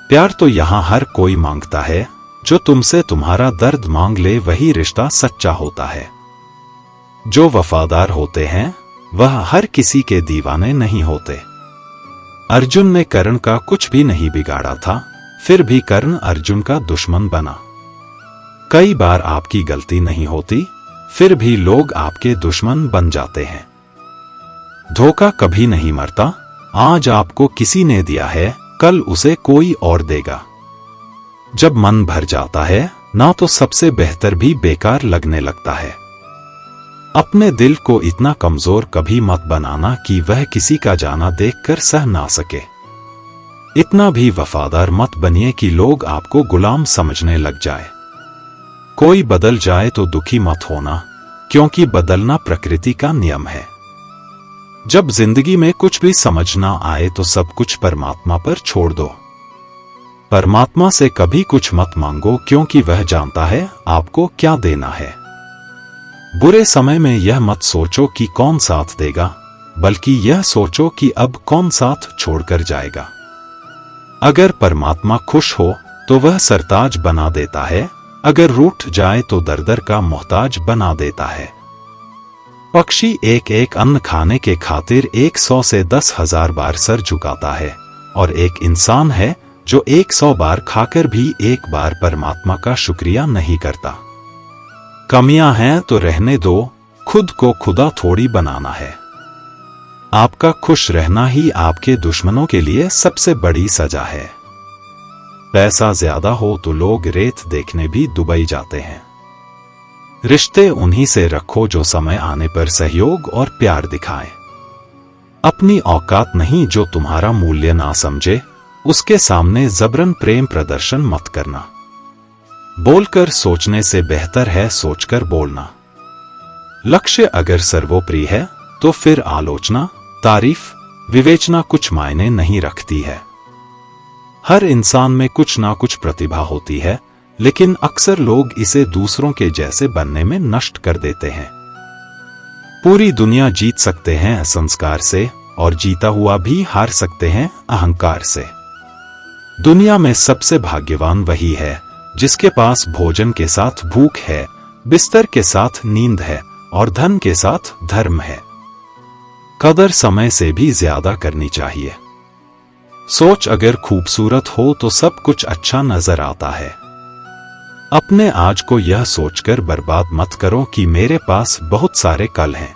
प्यार तो यहां हर कोई मांगता है, जो तुमसे तुम्हारा दर्द मांग ले वही रिश्ता सच्चा होता है। जो वफादार होते हैं वह हर किसी के दीवाने नहीं होते। अर्जुन ने कर्ण का कुछ भी नहीं बिगाड़ा था, फिर भी कर्ण अर्जुन का दुश्मन बना। कई बार आपकी गलती नहीं होती, फिर भी लोग आपके दुश्मन बन जाते हैं। धोखा कभी नहीं मरता, आज आपको किसी ने दिया है कल उसे कोई और देगा। जब मन भर जाता है ना तो सबसे बेहतर भी बेकार लगने लगता है। अपने दिल को इतना कमजोर कभी मत बनाना कि वह किसी का जाना देखकर सह ना सके। इतना भी वफादार मत बनिए कि लोग आपको गुलाम समझने लग जाए। कोई बदल जाए तो दुखी मत होना, क्योंकि बदलना प्रकृति का नियम है। जब जिंदगी में कुछ भी समझ ना आए तो सब कुछ परमात्मा पर छोड़ दो। परमात्मा से कभी कुछ मत मांगो, क्योंकि वह जानता है आपको क्या देना है। बुरे समय में यह मत सोचो कि कौन साथ देगा, बल्कि यह सोचो कि अब कौन साथ छोड़कर जाएगा। अगर परमात्मा खुश हो तो वह सरताज बना देता है, अगर रूठ जाए तो दरदर का मोहताज बना देता है। पक्षी एक एक अन्न खाने के खातिर 100 से 10,000 बार सर झुकाता है, और एक इंसान है जो 100 बार खाकर भी एक बार परमात्मा का शुक्रिया नहीं करता। कमियां हैं तो रहने दो, खुद को खुदा थोड़ी बनाना है। आपका खुश रहना ही आपके दुश्मनों के लिए सबसे बड़ी सजा है। पैसा ज्यादा हो तो लोग रेत देखने भी दुबई जाते हैं। रिश्ते उन्हीं से रखो जो समय आने पर सहयोग और प्यार दिखाएं। अपनी औकात नहीं जो तुम्हारा मूल्य ना समझे, उसके सामने जबरन प्रेम प्रदर्शन मत करना। बोलकर सोचने से बेहतर है सोचकर बोलना। लक्ष्य अगर सर्वोपरि है तो फिर आलोचना, तारीफ, विवेचना कुछ मायने नहीं रखती है। हर इंसान में कुछ ना कुछ प्रतिभा होती है, लेकिन अक्सर लोग इसे दूसरों के जैसे बनने में नष्ट कर देते हैं। पूरी दुनिया जीत सकते हैं संस्कार से, और जीता हुआ भी हार सकते हैं अहंकार से। दुनिया में सबसे भाग्यवान वही है जिसके पास भोजन के साथ भूख है, बिस्तर के साथ नींद है और धन के साथ धर्म है। कदर समय से भी ज्यादा करनी चाहिए। सोच अगर खूबसूरत हो तो सब कुछ अच्छा नजर आता है। अपने आज को यह सोचकर बर्बाद मत करो कि मेरे पास बहुत सारे कल हैं।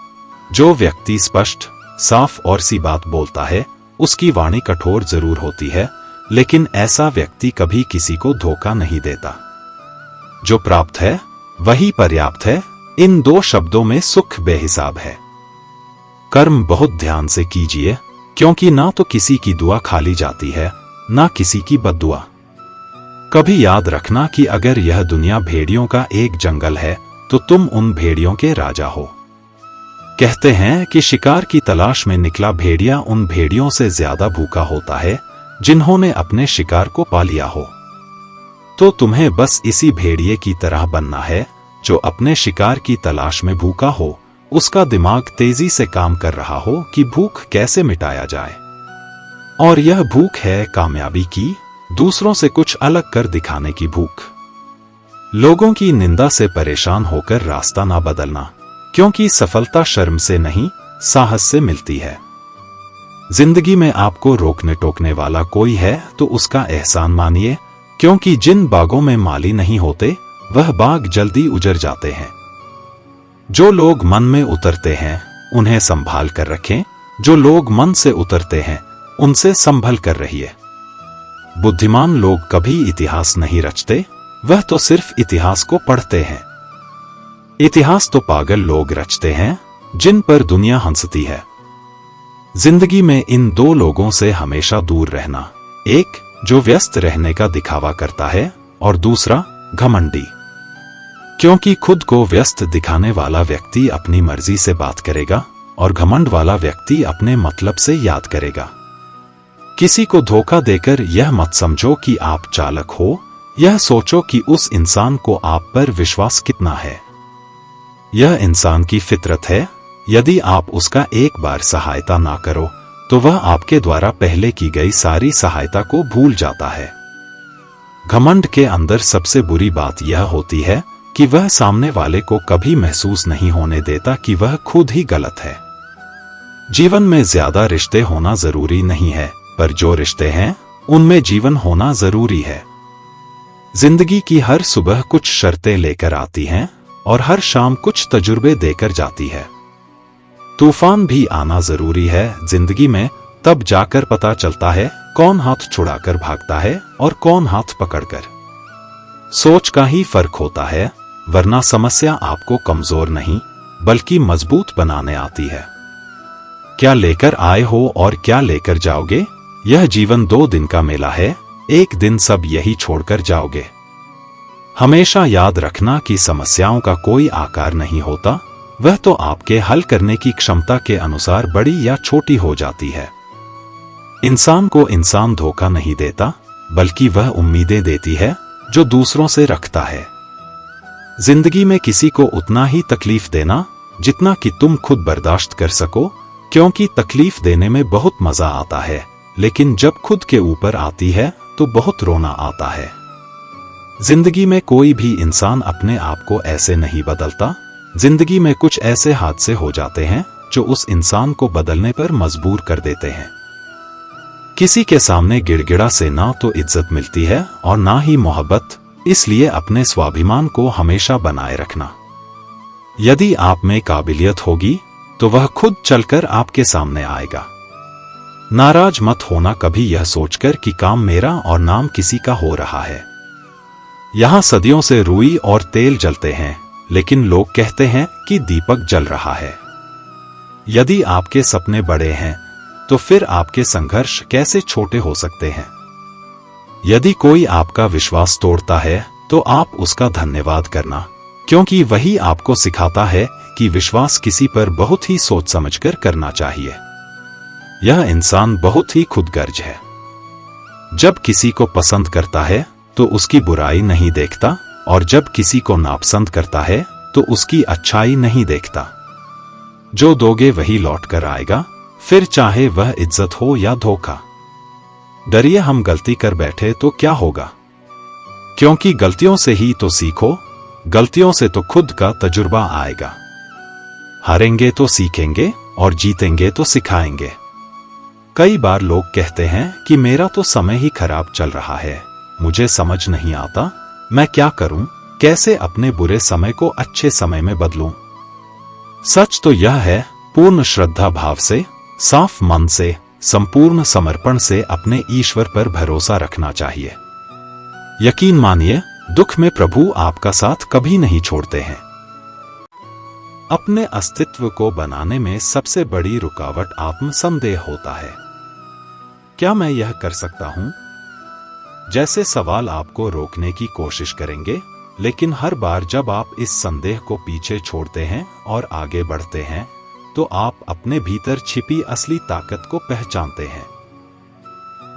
जो व्यक्ति स्पष्ट, साफ और सी बात बोलता है, उसकी वाणी कठोर जरूर होती है, लेकिन ऐसा व्यक्ति कभी किसी को धोखा नहीं देता। जो प्राप्त है वही पर्याप्त है, इन दो शब्दों में सुख बेहिसाब है। कर्म बहुत ध्यान से कीजिए, क्योंकि ना तो किसी की दुआ खाली जाती है, ना किसी की बद्दुआ। कभी याद रखना कि अगर यह दुनिया भेड़ियों का एक जंगल है तो तुम उन भेड़ियों के राजा हो। कहते हैं कि शिकार की तलाश में निकला भेड़िया उन भेड़ियों से ज्यादा भूखा होता है जिन्होंने अपने शिकार को पा लिया हो। तो तुम्हें बस इसी भेड़िए की तरह बनना है जो अपने शिकार की तलाश में भूखा हो, उसका दिमाग तेजी से काम कर रहा हो कि भूख कैसे मिटाया जाए। और यह भूख है कामयाबी की, दूसरों से कुछ अलग कर दिखाने की भूख। लोगों की निंदा से परेशान होकर रास्ता ना बदलना, क्योंकि सफलता शर्म से नहीं, साहस से मिलती है। जिंदगी में आपको रोकने टोकने वाला कोई है तो उसका एहसान मानिए, क्योंकि जिन बागों में माली नहीं होते वह बाग जल्दी उजड़ जाते हैं। जो लोग मन में उतरते हैं उन्हें संभाल कर रखें, जो लोग मन से उतरते हैं उनसे संभल कर रहिए। बुद्धिमान लोग कभी इतिहास नहीं रचते, वह तो सिर्फ इतिहास को पढ़ते हैं। इतिहास तो पागल लोग रचते हैं जिन पर दुनिया हंसती है। जिंदगी में इन दो लोगों से हमेशा दूर रहना, एक जो व्यस्त रहने का दिखावा करता है और दूसरा घमंडी। क्योंकि खुद को व्यस्त दिखाने वाला व्यक्ति अपनी मर्जी से बात करेगा और घमंड वाला व्यक्ति अपने मतलब से याद करेगा। किसी को धोखा देकर यह मत समझो कि आप चालाक हो, यह सोचो कि उस इंसान को आप पर विश्वास कितना है। यह इंसान की फितरत है, यदि आप उसका एक बार सहायता ना करो तो वह आपके द्वारा पहले की गई सारी सहायता को भूल जाता है। घमंड के अंदर सबसे बुरी बात यह होती है कि वह सामने वाले को कभी महसूस नहीं होने देता कि वह खुद ही गलत है। जीवन में ज्यादा रिश्ते होना जरूरी नहीं है, पर जो रिश्ते हैं उनमें जीवन होना जरूरी है। जिंदगी की हर सुबह कुछ शर्तें लेकर आती हैं और हर शाम कुछ तजुर्बे देकर जाती है। तूफान भी आना जरूरी है जिंदगी में, तब जाकर पता चलता है कौन हाथ छुड़ाकर भागता है और कौन हाथ पकड़कर। सोच का ही फर्क होता है, वरना समस्या आपको कमजोर नहीं बल्कि मजबूत बनाने आती है। क्या लेकर आए हो और क्या लेकर जाओगे, यह जीवन 2 दिन का मेला है, एक दिन सब यही छोड़कर जाओगे। हमेशा याद रखना कि समस्याओं का कोई आकार नहीं होता, वह तो आपके हल करने की क्षमता के अनुसार बड़ी या छोटी हो जाती है। इंसान को इंसान धोखा नहीं देता, बल्कि वह उम्मीदें देती है जो दूसरों से रखता है। जिंदगी में किसी को उतना ही तकलीफ देना जितना कि तुम खुद बर्दाश्त कर सको, क्योंकि तकलीफ देने में बहुत मजा आता है, लेकिन जब खुद के ऊपर आती है तो बहुत रोना आता है। जिंदगी में कोई भी इंसान अपने आप को ऐसे नहीं बदलता। जिंदगी में कुछ ऐसे हादसे हो जाते हैं जो उस इंसान को बदलने पर मजबूर कर देते हैं। किसी के सामने गिड़गिड़ा से ना तो इज्जत मिलती है और ना ही मोहब्बत, इसलिए अपने स्वाभिमान को हमेशा बनाए रखना। यदि आप में काबिलियत होगी तो वह खुद चलकर आपके सामने आएगा। नाराज मत होना कभी यह सोचकर कि काम मेरा और नाम किसी का हो रहा है। यहां सदियों से रुई और तेल जलते हैं, लेकिन लोग कहते हैं कि दीपक जल रहा है। यदि आपके सपने बड़े हैं तो फिर आपके संघर्ष कैसे छोटे हो सकते हैं। यदि कोई आपका विश्वास तोड़ता है तो आप उसका धन्यवाद करना, क्योंकि वही आपको सिखाता है कि विश्वास किसी पर बहुत ही सोच समझकर करना चाहिए। यह इंसान बहुत ही खुदगर्ज है। जब किसी को पसंद करता है तो उसकी बुराई नहीं देखता, और जब किसी को नापसंद करता है तो उसकी अच्छाई नहीं देखता। जो दोगे वही लौट कर आएगा, फिर चाहे वह इज्जत हो या धोखा। डरिए हम गलती कर बैठे तो क्या होगा, क्योंकि गलतियों से ही तो सीखो, गलतियों से तो खुद का तजुर्बा आएगा। हारेंगे तो सीखेंगे और जीतेंगे तो सिखाएंगे। कई बार लोग कहते हैं कि मेरा तो समय ही खराब चल रहा है, मुझे समझ नहीं आता मैं क्या करूं, कैसे अपने बुरे समय को अच्छे समय में बदलूं। सच तो यह है, पूर्ण श्रद्धा भाव से, साफ मन से, संपूर्ण समर्पण से अपने ईश्वर पर भरोसा रखना चाहिए। यकीन मानिए, दुख में प्रभु आपका साथ कभी नहीं छोड़ते हैं। अपने अस्तित्व को बनाने में सबसे बड़ी रुकावट आत्मसंदेह होता है। क्या मैं यह कर सकता हूं? जैसे सवाल आपको रोकने की कोशिश करेंगे, लेकिन हर बार जब आप इस संदेह को पीछे छोड़ते हैं और आगे बढ़ते हैं, तो आप अपने भीतर छिपी असली ताकत को पहचानते हैं।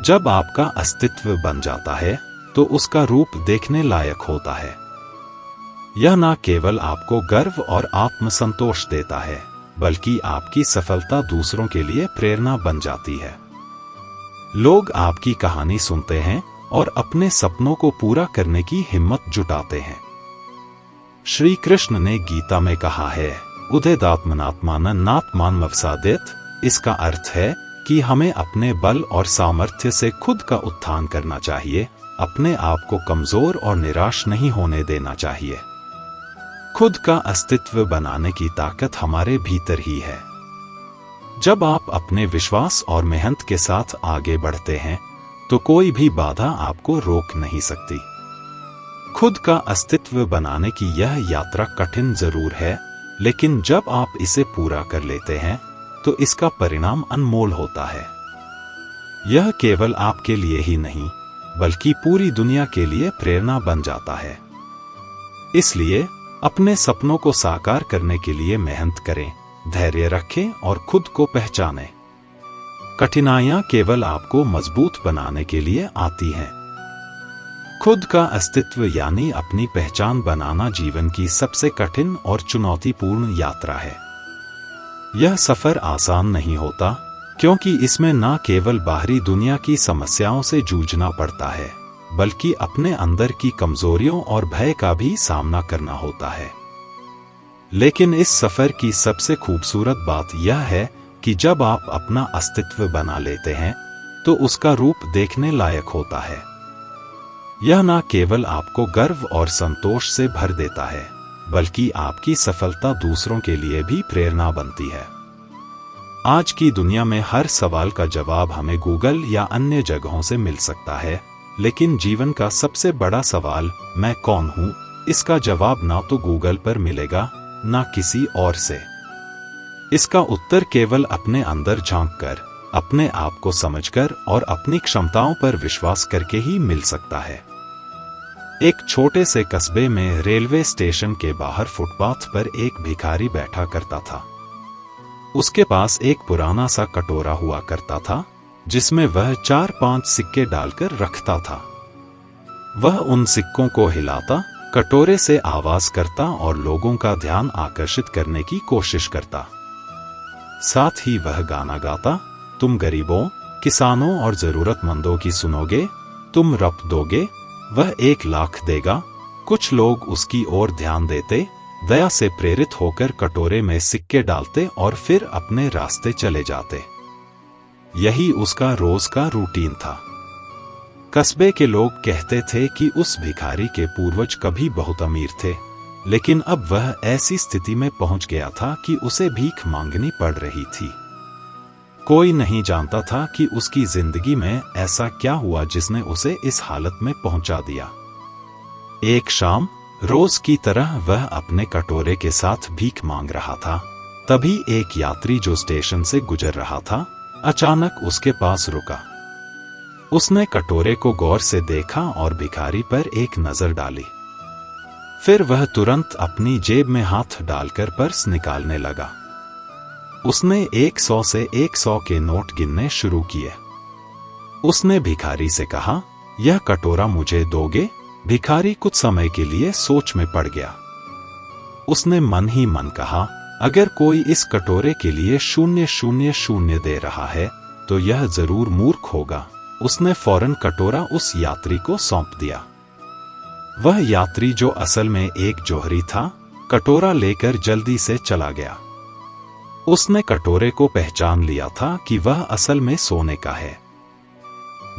जब आपका अस्तित्व बन जाता है तो उसका रूप देखने लायक होता है। यह न केवल आपको गर्व और आत्मसंतोष देता है, बल्कि आपकी सफलता दूसरों के लिए प्रेरणा बन जाती है। लोग आपकी कहानी सुनते हैं और अपने सपनों को पूरा करने की हिम्मत जुटाते हैं। श्री कृष्ण ने गीता में कहा है, उदयदात्मनात्मान नात्मान मवसादेत। इसका अर्थ है कि हमें अपने बल और सामर्थ्य से खुद का उत्थान करना चाहिए, अपने आप को कमजोर और निराश नहीं होने देना चाहिए। खुद का अस्तित्व बनाने की ताकत हमारे भीतर ही है। जब आप अपने विश्वास और मेहनत के साथ आगे बढ़ते हैं तो कोई भी बाधा आपको रोक नहीं सकती। खुद का अस्तित्व बनाने की यह यात्रा कठिन जरूर है, लेकिन जब आप इसे पूरा कर लेते हैं तो इसका परिणाम अनमोल होता है। यह केवल आपके लिए ही नहीं, बल्कि पूरी दुनिया के लिए प्रेरणा बन जाता है। इसलिए अपने सपनों को साकार करने के लिए मेहनत करें, धैर्य रखें और खुद को पहचानें। कठिनाइयां केवल आपको मजबूत बनाने के लिए आती हैं। खुद का अस्तित्व यानी अपनी पहचान बनाना जीवन की सबसे कठिन और चुनौतीपूर्ण यात्रा है। यह सफर आसान नहीं होता, क्योंकि इसमें न केवल बाहरी दुनिया की समस्याओं से जूझना पड़ता है, बल्कि अपने अंदर की कमजोरियों और भय का भी सामना करना होता है। लेकिन इस सफर की सबसे खूबसूरत बात यह है कि जब आप अपना अस्तित्व बना लेते हैं तो उसका रूप देखने लायक होता है। यह न केवल आपको गर्व और संतोष से भर देता है, बल्कि आपकी सफलता दूसरों के लिए भी प्रेरणा बनती है। आज की दुनिया में हर सवाल का जवाब हमें गूगल या अन्य जगहों से मिल सकता है, लेकिन जीवन का सबसे बड़ा सवाल, मैं कौन हूं, इसका जवाब ना तो गूगल पर मिलेगा ना किसी और से। इसका उत्तर केवल अपने अंदर झांककर, अपने आप को समझकर और अपनी क्षमताओं पर विश्वास करके ही मिल सकता है। एक छोटे से कस्बे में रेलवे स्टेशन के बाहर फुटपाथ पर एक भिखारी बैठा करता था। उसके पास एक पुराना सा कटोरा हुआ करता था जिसमें वह 4-5 सिक्के डालकर रखता था। वह उन सिक्कों को हिलाता, कटोरे से आवाज करता और लोगों का ध्यान आकर्षित करने की कोशिश करता। साथ ही वह गाना गाता, तुम गरीबों, किसानों और जरूरतमंदों की सुनोगे, तुम रप दोगे, वह 1 लाख देगा। कुछ लोग उसकी ओर ध्यान देते, दया से प्रेरित होकर कटोरे में सिक्के डालते और फिर अपने रास्ते चले जाते। यही उसका रोज का रूटीन था। कस्बे के लोग कहते थे कि उस भिखारी के पूर्वज कभी बहुत अमीर थे, लेकिन अब वह ऐसी स्थिति में पहुंच गया था कि उसे भीख मांगनी पड़ रही थी। कोई नहीं जानता था कि उसकी जिंदगी में ऐसा क्या हुआ जिसने उसे इस हालत में पहुंचा दिया। एक शाम, रोज की तरह वह अपने कटोरे के साथ भीख मांग रहा था। तभी एक यात्री जो स्टेशन से गुजर रहा था, अचानक उसके पास रुका। उसने कटोरे को गौर से देखा और भिखारी पर एक नजर डाली। फिर वह तुरंत अपनी जेब में हाथ डालकर पर्स निकालने लगा। उसने 100 से 100 के नोट गिनने शुरू किए। उसने भिखारी से कहा, यह कटोरा मुझे दोगे? भिखारी कुछ समय के लिए सोच में पड़ गया। उसने मन ही मन कहा, अगर कोई इस कटोरे के लिए 000 दे रहा है तो यह जरूर मूर्ख होगा। उसने फौरन कटोरा उस यात्री को सौंप दिया। वह यात्री, जो असल में एक जौहरी था, कटोरा लेकर जल्दी से चला गया। उसने कटोरे को पहचान लिया था कि वह असल में सोने का है।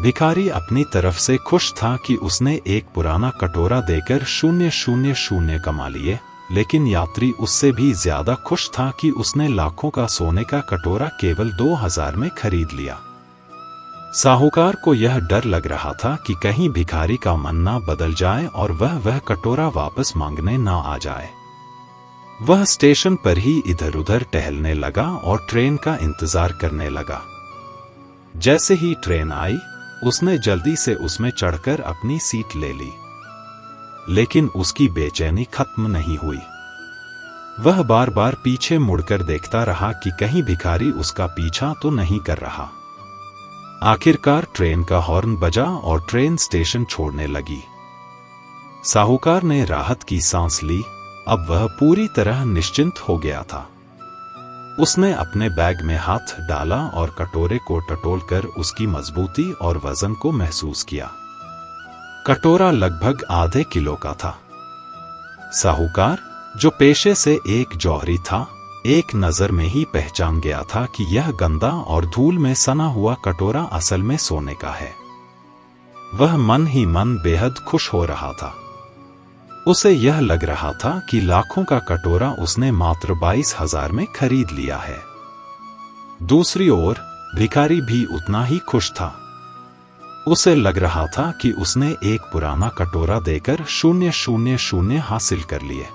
भिखारी अपनी तरफ से खुश था कि उसने एक पुराना कटोरा देकर 000 कमा लिए, लेकिन यात्री उससे भी ज्यादा खुश था कि उसने लाखों का सोने का कटोरा केवल 2000 में खरीद लिया। साहूकार को यह डर लग रहा था कि कहीं भिखारी का मन ना बदल जाए और वह कटोरा वापस मांगने ना आ जाए। वह स्टेशन पर ही इधर उधर टहलने लगा और ट्रेन का इंतजार करने लगा। जैसे ही ट्रेन आई, उसने जल्दी से उसमें चढ़कर अपनी सीट ले ली, लेकिन उसकी बेचैनी खत्म नहीं हुई। वह बार बार पीछे मुड़कर देखता रहा कि कहीं भिखारी उसका पीछा तो नहीं कर रहा। आखिरकार ट्रेन का हॉर्न बजा और ट्रेन स्टेशन छोड़ने लगी। साहूकार ने राहत की सांस ली। अब वह पूरी तरह निश्चिंत हो गया था। उसने अपने बैग में हाथ डाला और कटोरे को टटोलकर उसकी मजबूती और वजन को महसूस किया। कटोरा लगभग आधे किलो का था। साहूकार, जो पेशे से एक जौहरी था, एक नजर में ही पहचान गया था कि यह गंदा और धूल में सना हुआ कटोरा असल में सोने का है। वह मन ही मन बेहद खुश हो रहा था। उसे यह लग रहा था कि लाखों का कटोरा उसने मात्र 22,000 में खरीद लिया है। दूसरी ओर भिखारी भी उतना ही खुश था। उसे लग रहा था कि उसने एक पुराना कटोरा देकर 000 हासिल कर लिए।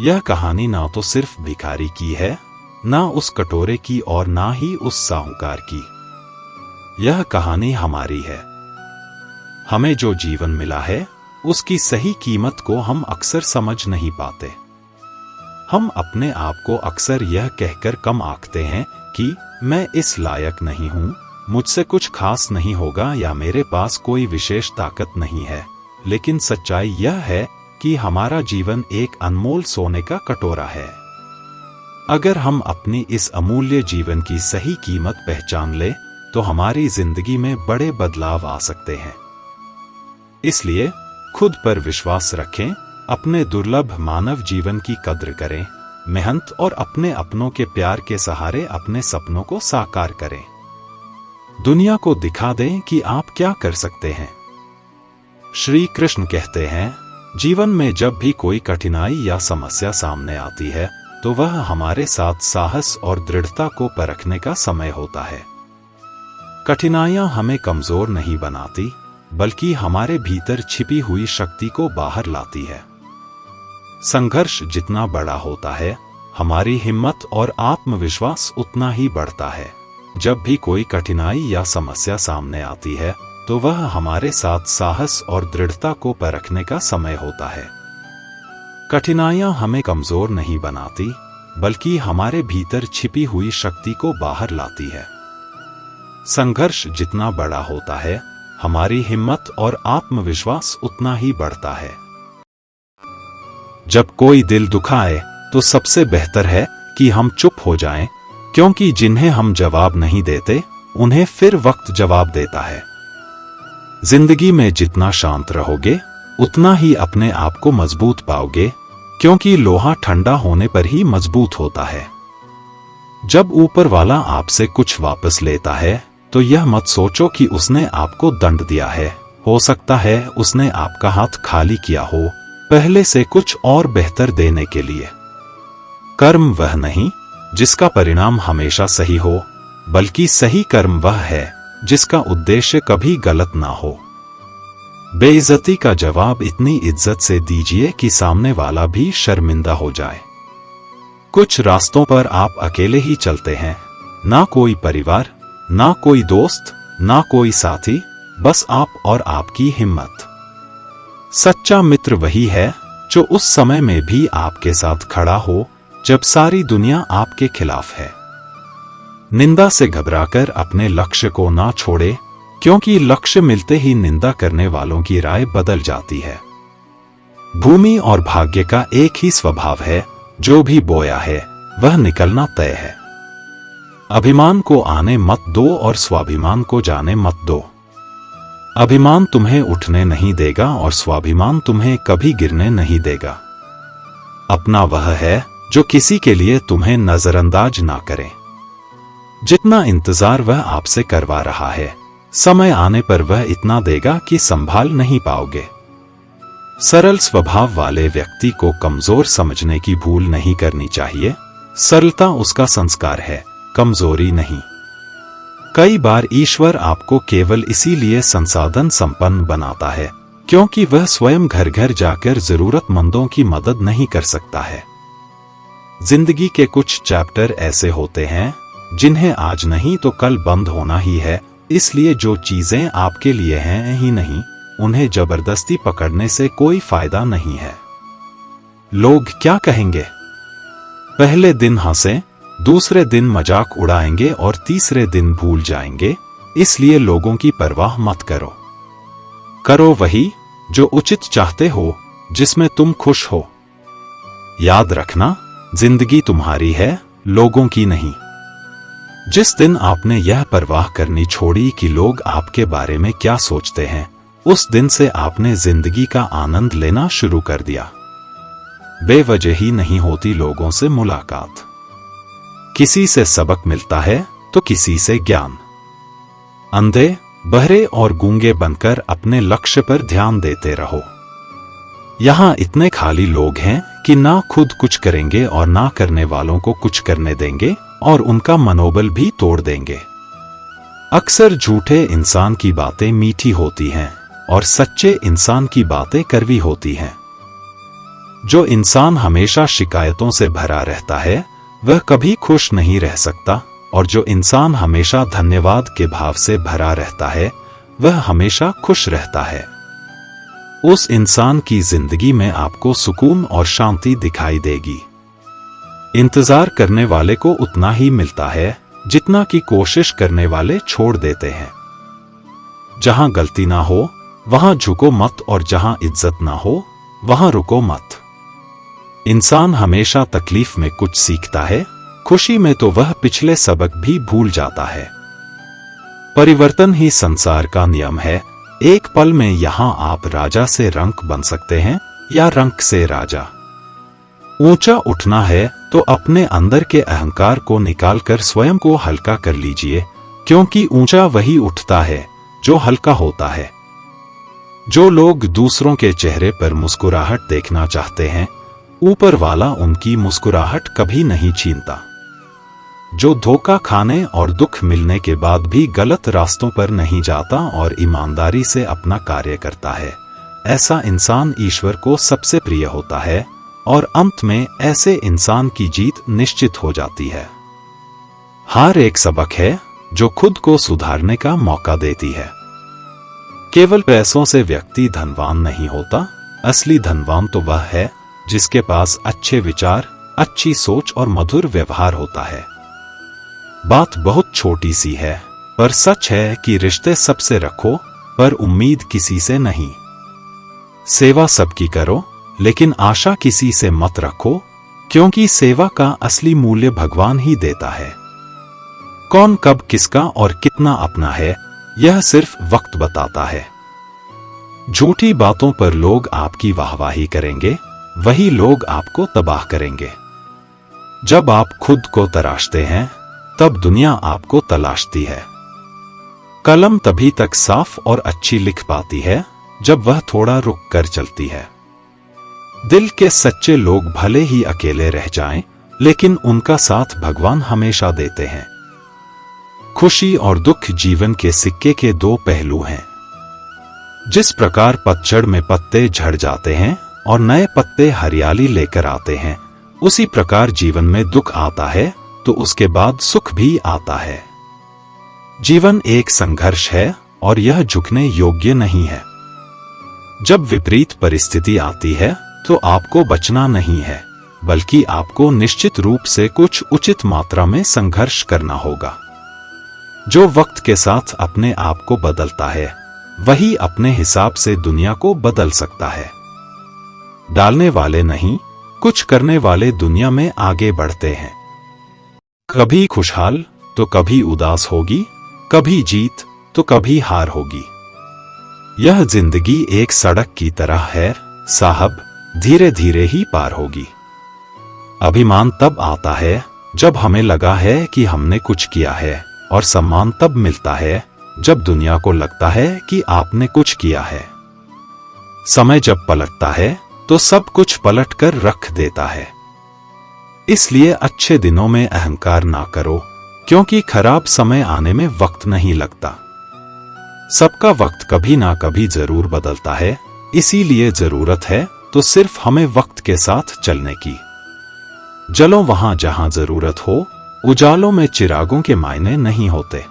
यह कहानी ना तो सिर्फ भिखारी की है, ना उस कटोरे की और ना ही उस साहूकार की। यह कहानी हमारी है। हमें जो जीवन मिला है, उसकी सही कीमत को हम अक्सर समझ नहीं पाते। हम अपने आप को अक्सर यह कहकर कम आंकते हैं कि मैं इस लायक नहीं हूं, मुझसे कुछ खास नहीं होगा या मेरे पास कोई विशेष ताकत नहीं है। लेकिन सच्चाई यह है कि हमारा जीवन एक अनमोल सोने का कटोरा है। अगर हम अपनी इस अमूल्य जीवन की सही कीमत पहचान ले तो हमारी जिंदगी में बड़े बदलाव आ सकते हैं। इसलिए खुद पर विश्वास रखें, अपने दुर्लभ मानव जीवन की कद्र करें, मेहनत और अपने अपनों के प्यार के सहारे अपने सपनों को साकार करें। दुनिया को दिखा दें कि आप क्या कर सकते हैं। श्री कृष्ण कहते हैं, जीवन में जब भी कोई कठिनाई या समस्या सामने आती है तो वह हमारे साथ साहस और दृढ़ता को परखने का समय होता है। कठिनाइयां हमें कमजोर नहीं बनाती, बल्कि हमारे भीतर छिपी हुई शक्ति को बाहर लाती है। संघर्ष जितना बड़ा होता है, हमारी हिम्मत और आत्मविश्वास उतना ही बढ़ता है। जब भी कोई कठिनाई या समस्या सामने आती है तो वह हमारे साथ साहस और दृढ़ता को परखने का समय होता है। कठिनाइयां हमें कमजोर नहीं बनाती, बल्कि हमारे भीतर छिपी हुई शक्ति को बाहर लाती है। संघर्ष जितना बड़ा होता है, हमारी हिम्मत और आत्मविश्वास उतना ही बढ़ता है। जब कोई दिल दुखाए तो सबसे बेहतर है कि हम चुप हो जाएं, क्योंकि जिन्हें हम जवाब नहीं देते उन्हें फिर वक्त जवाब देता है। जिंदगी में जितना शांत रहोगे उतना ही अपने आप को मजबूत पाओगे, क्योंकि लोहा ठंडा होने पर ही मजबूत होता है। जब ऊपर वाला आपसे कुछ वापस लेता है तो यह मत सोचो कि उसने आपको दंड दिया है। हो सकता है उसने आपका हाथ खाली किया हो, पहले से कुछ और बेहतर देने के लिए। कर्म वह नहीं जिसका परिणाम हमेशा सही हो, बल्कि सही कर्म वह है जिसका उद्देश्य कभी गलत ना हो। बेइज्जती का जवाब इतनी इज्जत से दीजिए कि सामने वाला भी शर्मिंदा हो जाए। कुछ रास्तों पर आप अकेले ही चलते हैं, ना कोई परिवार, ना कोई दोस्त, ना कोई साथी, बस आप और आपकी हिम्मत। सच्चा मित्र वही है जो उस समय में भी आपके साथ खड़ा हो जब सारी दुनिया आपके खिलाफ है। निंदा से घबराकर अपने लक्ष्य को ना छोड़े, क्योंकि लक्ष्य मिलते ही निंदा करने वालों की राय बदल जाती है। भूमि और भाग्य का एक ही स्वभाव है, जो भी बोया है वह निकलना तय है। अभिमान को आने मत दो और स्वाभिमान को जाने मत दो। अभिमान तुम्हें उठने नहीं देगा और स्वाभिमान तुम्हें कभी गिरने नहीं देगा। अपना वह है जो किसी के लिए तुम्हें नजरअंदाज ना करे। जितना इंतजार वह आपसे करवा रहा है, समय आने पर वह इतना देगा कि संभाल नहीं पाओगे। सरल स्वभाव वाले व्यक्ति को कमजोर समझने की भूल नहीं करनी चाहिए। सरलता उसका संस्कार है, कमजोरी नहीं। कई बार ईश्वर आपको केवल इसीलिए संसाधन संपन्न बनाता है क्योंकि वह स्वयं घर घर जाकर जरूरतमंदों की मदद नहीं कर सकता है। जिंदगी के कुछ चैप्टर ऐसे होते हैं जिन्हें आज नहीं तो कल बंद होना ही है, इसलिए जो चीजें आपके लिए हैं ही नहीं, उन्हें जबरदस्ती पकड़ने से कोई फायदा नहीं है। लोग क्या कहेंगे? पहले दिन हंसे, दूसरे दिन मजाक उड़ाएंगे और तीसरे दिन भूल जाएंगे, इसलिए लोगों की परवाह मत करो। करो वही जो उचित चाहते हो, जिसमें तुम खुश हो। याद रखना, जिंदगी तुम्हारी है, लोगों की नहीं। जिस दिन आपने यह परवाह करनी छोड़ी कि लोग आपके बारे में क्या सोचते हैं, उस दिन से आपने जिंदगी का आनंद लेना शुरू कर दिया। बेवजह ही नहीं होती लोगों से मुलाकात। किसी से सबक मिलता है तो किसी से ज्ञान। अंधे, बहरे और गूंगे बनकर अपने लक्ष्य पर ध्यान देते रहो। यहां इतने खाली लोग हैं कि ना खुद कुछ करेंगे और ना करने वालों को कुछ करने देंगे और उनका मनोबल भी तोड़ देंगे। अक्सर झूठे इंसान की बातें मीठी होती हैं और सच्चे इंसान की बातें कड़वी होती हैं। जो इंसान हमेशा शिकायतों से भरा रहता है वह कभी खुश नहीं रह सकता, और जो इंसान हमेशा धन्यवाद के भाव से भरा रहता है वह हमेशा खुश रहता है। उस इंसान की जिंदगी में आपको सुकून और शांति दिखाई देगी। इंतजार करने वाले को उतना ही मिलता है जितना कि कोशिश करने वाले छोड़ देते हैं। जहां गलती ना हो वहां झुको मत, और जहां इज्जत ना हो वहां रुको मत। इंसान हमेशा तकलीफ में कुछ सीखता है, खुशी में तो वह पिछले सबक भी भूल जाता है। परिवर्तन ही संसार का नियम है। एक पल में यहां आप राजा से रंक बन सकते हैं या रंक से राजा। ऊंचा उठना है तो अपने अंदर के अहंकार को निकालकर स्वयं को हल्का कर लीजिए, क्योंकि ऊंचा वही उठता है जो हल्का होता है। जो लोग दूसरों के चेहरे पर मुस्कुराहट देखना चाहते हैं, ऊपर वाला उनकी मुस्कुराहट कभी नहीं छीनता। जो धोखा खाने और दुख मिलने के बाद भी गलत रास्तों पर नहीं जाता और ईमानदारी से अपना कार्य करता है, ऐसा इंसान ईश्वर को सबसे प्रिय होता है, और अंत में ऐसे इंसान की जीत निश्चित हो जाती है। हार एक सबक है जो खुद को सुधारने का मौका देती है। केवल पैसों से व्यक्ति धनवान नहीं होता, असली धनवान तो वह है जिसके पास अच्छे विचार, अच्छी सोच और मधुर व्यवहार होता है। बात बहुत छोटी सी है, पर सच है कि रिश्ते सबसे रखो, पर उम्मीद किसी से नहीं। सेवा सबकी करो, लेकिन आशा किसी से मत रखो, क्योंकि सेवा का असली मूल्य भगवान ही देता है। कौन कब किसका और कितना अपना है, यह सिर्फ वक्त बताता है। झूठी बातों पर लोग आपकी वाहवाही करेंगे, वही लोग आपको तबाह करेंगे। जब आप खुद को तराशते हैं, तब दुनिया आपको तलाशती है। कलम तभी तक साफ और अच्छी लिख पाती है जब वह थोड़ा रुक कर चलती है। दिल के सच्चे लोग भले ही अकेले रह जाएं, लेकिन उनका साथ भगवान हमेशा देते हैं। खुशी और दुख जीवन के सिक्के के दो पहलू हैं। जिस प्रकार पतझड़ में पत्ते झड़ जाते हैं और नए पत्ते हरियाली लेकर आते हैं, उसी प्रकार जीवन में दुख आता है तो उसके बाद सुख भी आता है। जीवन एक संघर्ष है और यह झुकने योग्य नहीं है। जब विपरीत परिस्थिति आती है तो आपको बचना नहीं है, बल्कि आपको निश्चित रूप से कुछ उचित मात्रा में संघर्ष करना होगा। जो वक्त के साथ अपने आप को बदलता है, वही अपने हिसाब से दुनिया को बदल सकता है। डालने वाले नहीं, कुछ करने वाले दुनिया में आगे बढ़ते हैं। कभी खुशहाल तो कभी उदास होगी, कभी जीत तो कभी हार होगी। यह जिंदगी एक सड़क की तरह है साहब, धीरे धीरे ही पार होगी। अभिमान तब आता है जब हमें लगा है कि हमने कुछ किया है, और सम्मान तब मिलता है जब दुनिया को लगता है कि आपने कुछ किया है। समय जब पलटता है तो सब कुछ पलट कर रख देता है। इसलिए अच्छे दिनों में अहंकार ना करो, क्योंकि खराब समय आने में वक्त नहीं लगता। सबका वक्त कभी ना कभी जरूर बदलता है, इसीलिए जरूरत है तो सिर्फ हमें वक्त के साथ चलने की। जलो वहां जहां जरूरत हो, उजालों में चिरागों के मायने नहीं होते।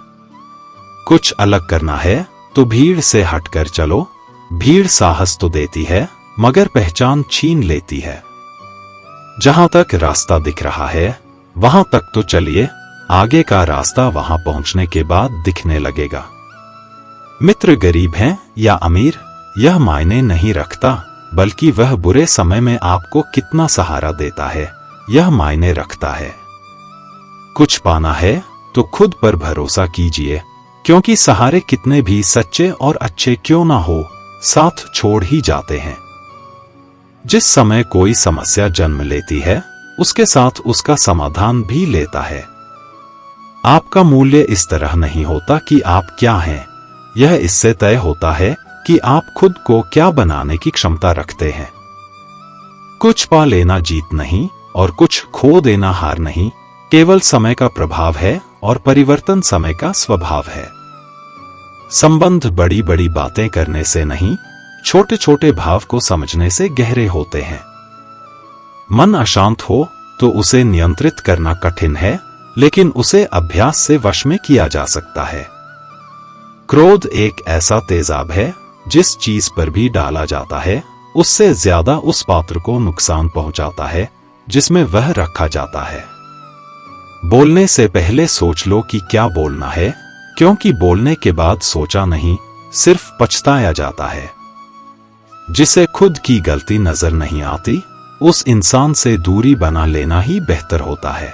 कुछ अलग करना है तो भीड़ से हटकर चलो। भीड़ साहस तो देती है, मगर पहचान छीन लेती है। जहां तक रास्ता दिख रहा है वहां तक तो चलिए, आगे का रास्ता वहां पहुंचने के बाद दिखने लगेगा। मित्र गरीब हैं या अमीर, यह मायने नहीं रखता, बल्कि वह बुरे समय में आपको कितना सहारा देता है, यह मायने रखता है। कुछ पाना है तो खुद पर भरोसा कीजिए, क्योंकि सहारे कितने भी सच्चे और अच्छे क्यों ना हो, साथ छोड़ ही जाते हैं। जिस समय कोई समस्या जन्म लेती है, उसके साथ उसका समाधान भी लेता है। आपका मूल्य इस तरह नहीं होता कि आप क्या हैं, यह इससे तय होता है कि आप खुद को क्या बनाने की क्षमता रखते हैं। कुछ पा लेना जीत नहीं और कुछ खो देना हार नहीं, केवल समय का प्रभाव है और परिवर्तन समय का स्वभाव है। संबंध बड़ी बड़ी बातें करने से नहीं, छोटे छोटे भाव को समझने से गहरे होते हैं। मन अशांत हो तो उसे नियंत्रित करना कठिन है, लेकिन उसे अभ्यास से वश में किया जा सकता है। क्रोध एक ऐसा तेजाब है, जिस चीज पर भी डाला जाता है उससे ज्यादा उस पात्र को नुकसान पहुंचाता है जिसमें वह रखा जाता है। बोलने से पहले सोच लो कि क्या बोलना है, क्योंकि बोलने के बाद सोचा नहीं, सिर्फ पछताया जाता है। जिसे खुद की गलती नजर नहीं आती, उस इंसान से दूरी बना लेना ही बेहतर होता है।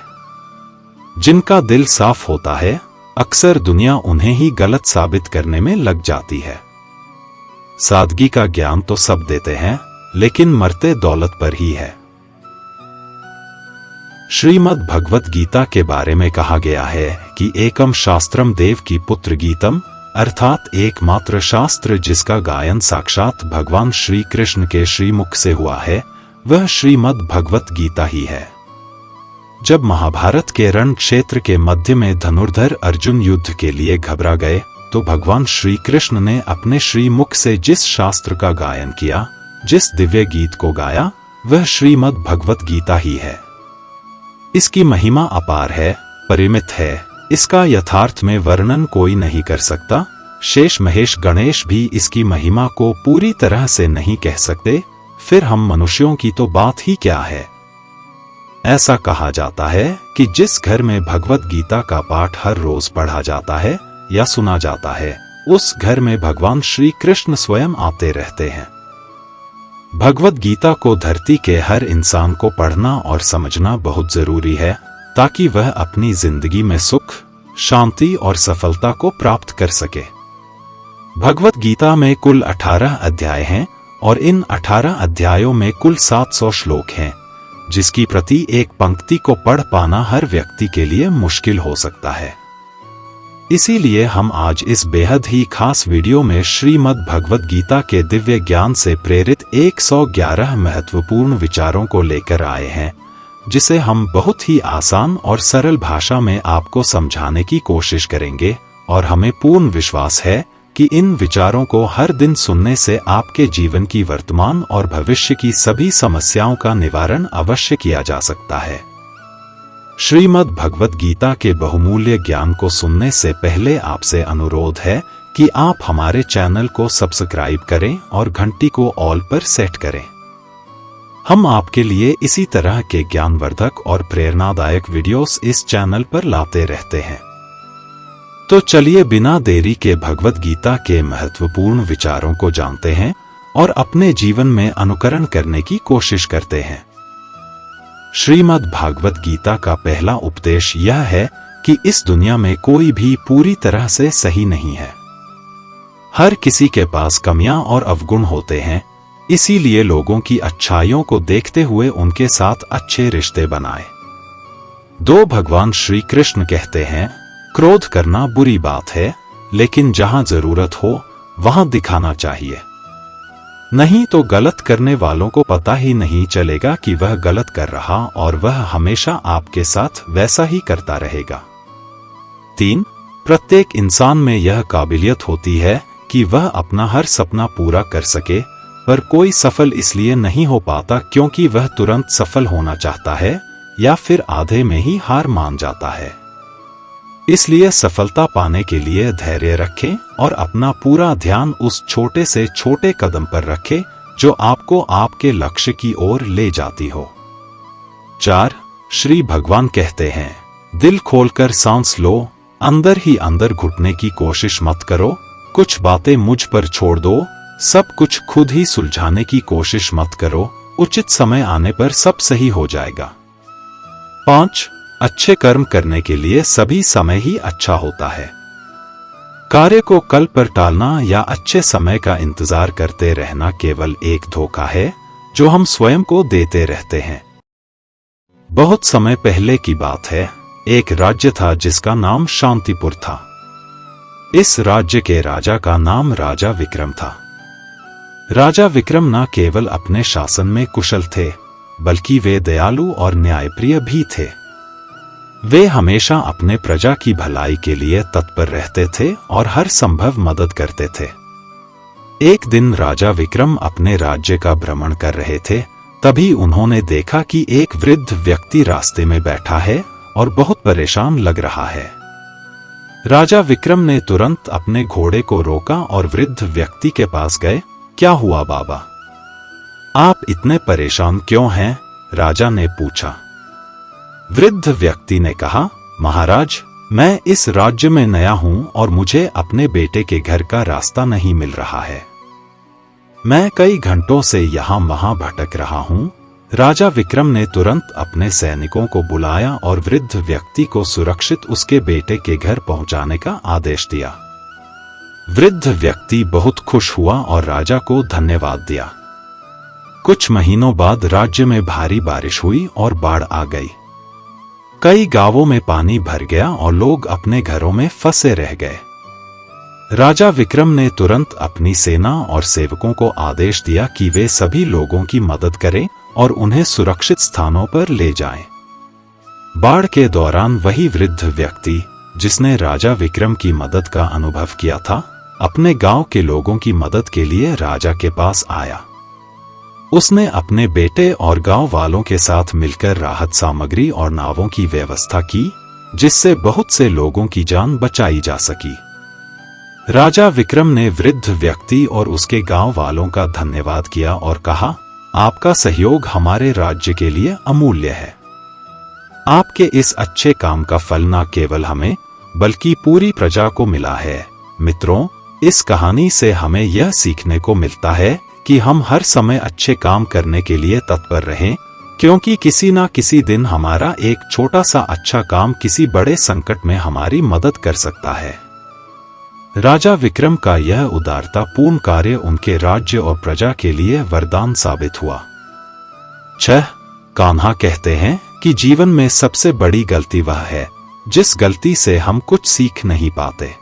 जिनका दिल साफ होता है, अक्सर दुनिया उन्हें ही गलत साबित करने में लग जाती है। सादगी का ज्ञान तो सब देते हैं, लेकिन मरते दौलत पर ही है। श्रीमद् भगवत गीता के बारे में कहा गया है कि एकम शास्त्रम देव की पुत्र गीतम, अर्थात एकमात्र शास्त्र जिसका गायन साक्षात भगवान श्री कृष्ण के श्रीमुख से हुआ है, वह श्रीमद् भगवत गीता ही है। जब महाभारत के रण क्षेत्र के मध्य में धनुर्धर अर्जुन युद्ध के लिए घबरा गए, तो भगवान श्री कृष्ण ने अपने श्रीमुख से जिस शास्त्र का गायन किया, जिस दिव्य गीत को गाया, वह श्रीमद् भगवत गीता ही है। इसकी महिमा अपार है, परिमित है, इसका यथार्थ में वर्णन कोई नहीं कर सकता, शेष महेश गणेश भी इसकी महिमा को पूरी तरह से नहीं कह सकते, फिर हम मनुष्यों की तो बात ही क्या है। ऐसा कहा जाता है कि जिस घर में भगवत गीता का पाठ हर रोज पढ़ा जाता है या सुना जाता है, उस घर में भगवान श्री कृष्ण स्वयं आते रहते हैं। भगवत गीता को धरती के हर इंसान को पढ़ना और समझना बहुत जरूरी है, ताकि वह अपनी जिंदगी में सुख, शांति और सफलता को प्राप्त कर सके। भगवत गीता में कुल 18 अध्याय हैं और इन 18 अध्यायों में कुल 700 श्लोक हैं, जिसकी प्रति एक पंक्ति को पढ़ पाना हर व्यक्ति के लिए मुश्किल हो सकता है। इसीलिए हम आज इस बेहद ही खास वीडियो में श्रीमद् भगवत गीता के दिव्य ज्ञान से प्रेरित 111 महत्वपूर्ण विचारों को लेकर आए हैं, जिसे हम बहुत ही आसान और सरल भाषा में आपको समझाने की कोशिश करेंगे। और हमें पूर्ण विश्वास है कि इन विचारों को हर दिन सुनने से आपके जीवन की वर्तमान और भविष्य की सभी समस्याओं का निवारण अवश्य किया जा सकता है। श्रीमद् भगवत गीता के बहुमूल्य ज्ञान को सुनने से पहले आपसे अनुरोध है कि आप हमारे चैनल को सब्सक्राइब करें और घंटी को ऑल पर सेट करें। हम आपके लिए इसी तरह के ज्ञानवर्धक और प्रेरणादायक वीडियोस इस चैनल पर लाते रहते हैं। तो चलिए बिना देरी के भगवत गीता के महत्वपूर्ण विचारों को जानते हैं और अपने जीवन में अनुकरण करने की कोशिश करते हैं। श्रीमद् भागवत गीता का पहला उपदेश यह है कि इस दुनिया में कोई भी पूरी तरह से सही नहीं है। हर किसी के पास कमियां और अवगुण होते हैं, इसीलिए लोगों की अच्छाइयों को देखते हुए उनके साथ अच्छे रिश्ते बनाएं। भगवान श्री कृष्ण कहते हैं, क्रोध करना बुरी बात है, लेकिन जहां जरूरत हो वहां दिखाना चाहिए, नहीं तो गलत करने वालों को पता ही नहीं चलेगा कि वह गलत कर रहा और वह हमेशा आपके साथ वैसा ही करता रहेगा। 3. प्रत्येक इंसान में यह काबिलियत होती है कि वह अपना हर सपना पूरा कर सके, पर कोई सफल इसलिए नहीं हो पाता क्योंकि वह तुरंत सफल होना चाहता है या फिर आधे में ही हार मान जाता है। इसलिए सफलता पाने के लिए धैर्य रखें और अपना पूरा ध्यान उस छोटे से छोटे कदम पर रखें जो आपको आपके लक्ष्य की ओर ले जाती हो। 4. श्री भगवान कहते हैं, दिल खोलकर सांस लो, अंदर ही अंदर घुटने की कोशिश मत करो, कुछ बातें मुझ पर छोड़ दो, सब कुछ खुद ही सुलझाने की कोशिश मत करो, उचित समय आने पर सब सही हो जाएगा। 5. अच्छे कर्म करने के लिए सभी समय ही अच्छा होता है। कार्य को कल पर टालना या अच्छे समय का इंतजार करते रहना केवल एक धोखा है जो हम स्वयं को देते रहते हैं। बहुत समय पहले की बात है, एक राज्य था जिसका नाम शांतिपुर था। इस राज्य के राजा का नाम राजा विक्रम था। राजा विक्रम न केवल अपने शासन में कुशल थे, बल्कि वे दयालु और न्यायप्रिय भी थे। वे हमेशा अपने प्रजा की भलाई के लिए तत्पर रहते थे और हर संभव मदद करते थे। एक दिन राजा विक्रम अपने राज्य का भ्रमण कर रहे थे, तभी उन्होंने देखा कि एक वृद्ध व्यक्ति रास्ते में बैठा है और बहुत परेशान लग रहा है। राजा विक्रम ने तुरंत अपने घोड़े को रोका और वृद्ध व्यक्ति के पास गए। क्या हुआ बाबा, आप इतने परेशान क्यों हैं? राजा ने पूछा। वृद्ध व्यक्ति ने कहा, महाराज, मैं इस राज्य में नया हूं और मुझे अपने बेटे के घर का रास्ता नहीं मिल रहा है। मैं कई घंटों से यहाँ वहां भटक रहा हूं। राजा विक्रम ने तुरंत अपने सैनिकों को बुलाया और वृद्ध व्यक्ति को सुरक्षित उसके बेटे के घर पहुंचाने का आदेश दिया। वृद्ध व्यक्ति बहुत खुश हुआ और राजा को धन्यवाद दिया। कुछ महीनों बाद राज्य में भारी बारिश हुई और बाढ़ आ गई। कई गांवों में पानी भर गया और लोग अपने घरों में फंसे रह गए। राजा विक्रम ने तुरंत अपनी सेना और सेवकों को आदेश दिया कि वे सभी लोगों की मदद करें और उन्हें सुरक्षित स्थानों पर ले जाएं। बाढ़ के दौरान वही वृद्ध व्यक्ति जिसने राजा विक्रम की मदद का अनुभव किया था, अपने गांव के लोगों की मदद के लिए राजा के पास आया। उसने अपने बेटे और गांव वालों के साथ मिलकर राहत सामग्री और नावों की व्यवस्था की, जिससे बहुत से लोगों की जान बचाई जा सकी। राजा विक्रम ने वृद्ध व्यक्ति और उसके गांव वालों का धन्यवाद किया और कहा, आपका सहयोग हमारे राज्य के लिए अमूल्य है। आपके इस अच्छे काम का फल न केवल हमें बल्कि पूरी प्रजा को मिला है। मित्रों, इस कहानी से हमें यह सीखने को मिलता है कि हम हर समय अच्छे काम करने के लिए तत्पर रहें, क्योंकि किसी ना किसी दिन हमारा एक छोटा सा अच्छा काम किसी बड़े संकट में हमारी मदद कर सकता है। राजा विक्रम का यह उदारतापूर्ण कार्य उनके राज्य और प्रजा के लिए वरदान साबित हुआ। 6. कान्हा कहते हैं कि जीवन में सबसे बड़ी गलती वह है जिस गलती से हम कुछ सीख नहीं पाते।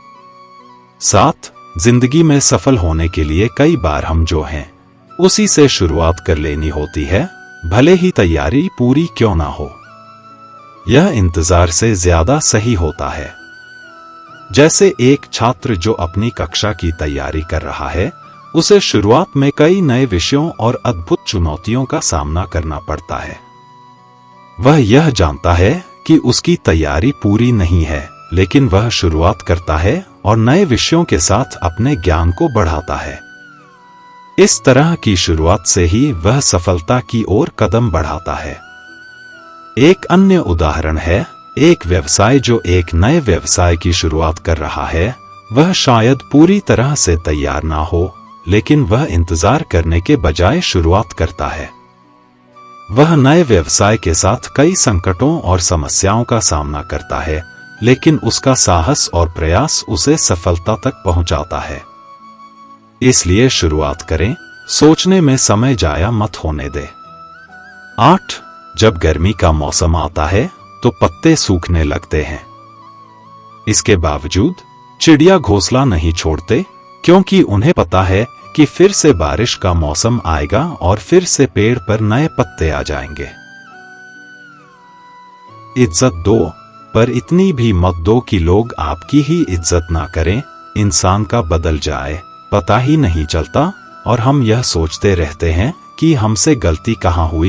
7. जिंदगी में सफल होने के लिए कई बार हम जो हैं उसी से शुरुआत कर लेनी होती है, भले ही तैयारी पूरी क्यों ना हो। यह इंतजार से ज्यादा सही होता है। जैसे एक छात्र जो अपनी कक्षा की तैयारी कर रहा है, उसे शुरुआत में कई नए विषयों और अद्भुत चुनौतियों का सामना करना पड़ता है। वह यह जानता है कि उसकी तैयारी पूरी नहीं है, लेकिन वह शुरुआत करता है और नए विषयों के साथ अपने ज्ञान को बढ़ाता है। इस तरह की शुरुआत से ही वह सफलता की ओर कदम बढ़ाता है। एक अन्य उदाहरण है एक व्यवसाय जो एक नए व्यवसाय की शुरुआत कर रहा है। वह शायद पूरी तरह से तैयार ना हो, लेकिन वह इंतजार करने के बजाय शुरुआत करता है। वह नए व्यवसाय के साथ कई संकटों और समस्याओं का सामना करता है, लेकिन उसका साहस और प्रयास उसे सफलता तक पहुंचाता है। इसलिए शुरुआत करें, सोचने में समय जाया मत होने दे। 8. जब गर्मी का मौसम आता है तो पत्ते सूखने लगते हैं। इसके बावजूद चिड़िया घोंसला नहीं छोड़ते, क्योंकि उन्हें पता है कि फिर से बारिश का मौसम आएगा और फिर से पेड़ पर नए पत्ते आ जाएंगे। इज्जत दो, पर इतनी भी मत दो कि लोग आपकी ही इज्जत ना करें। इंसान का बदल जाए पता ही नहीं चलता और हम यह सोचते रहते हैं कि हमसे गलती कहाँ हुई।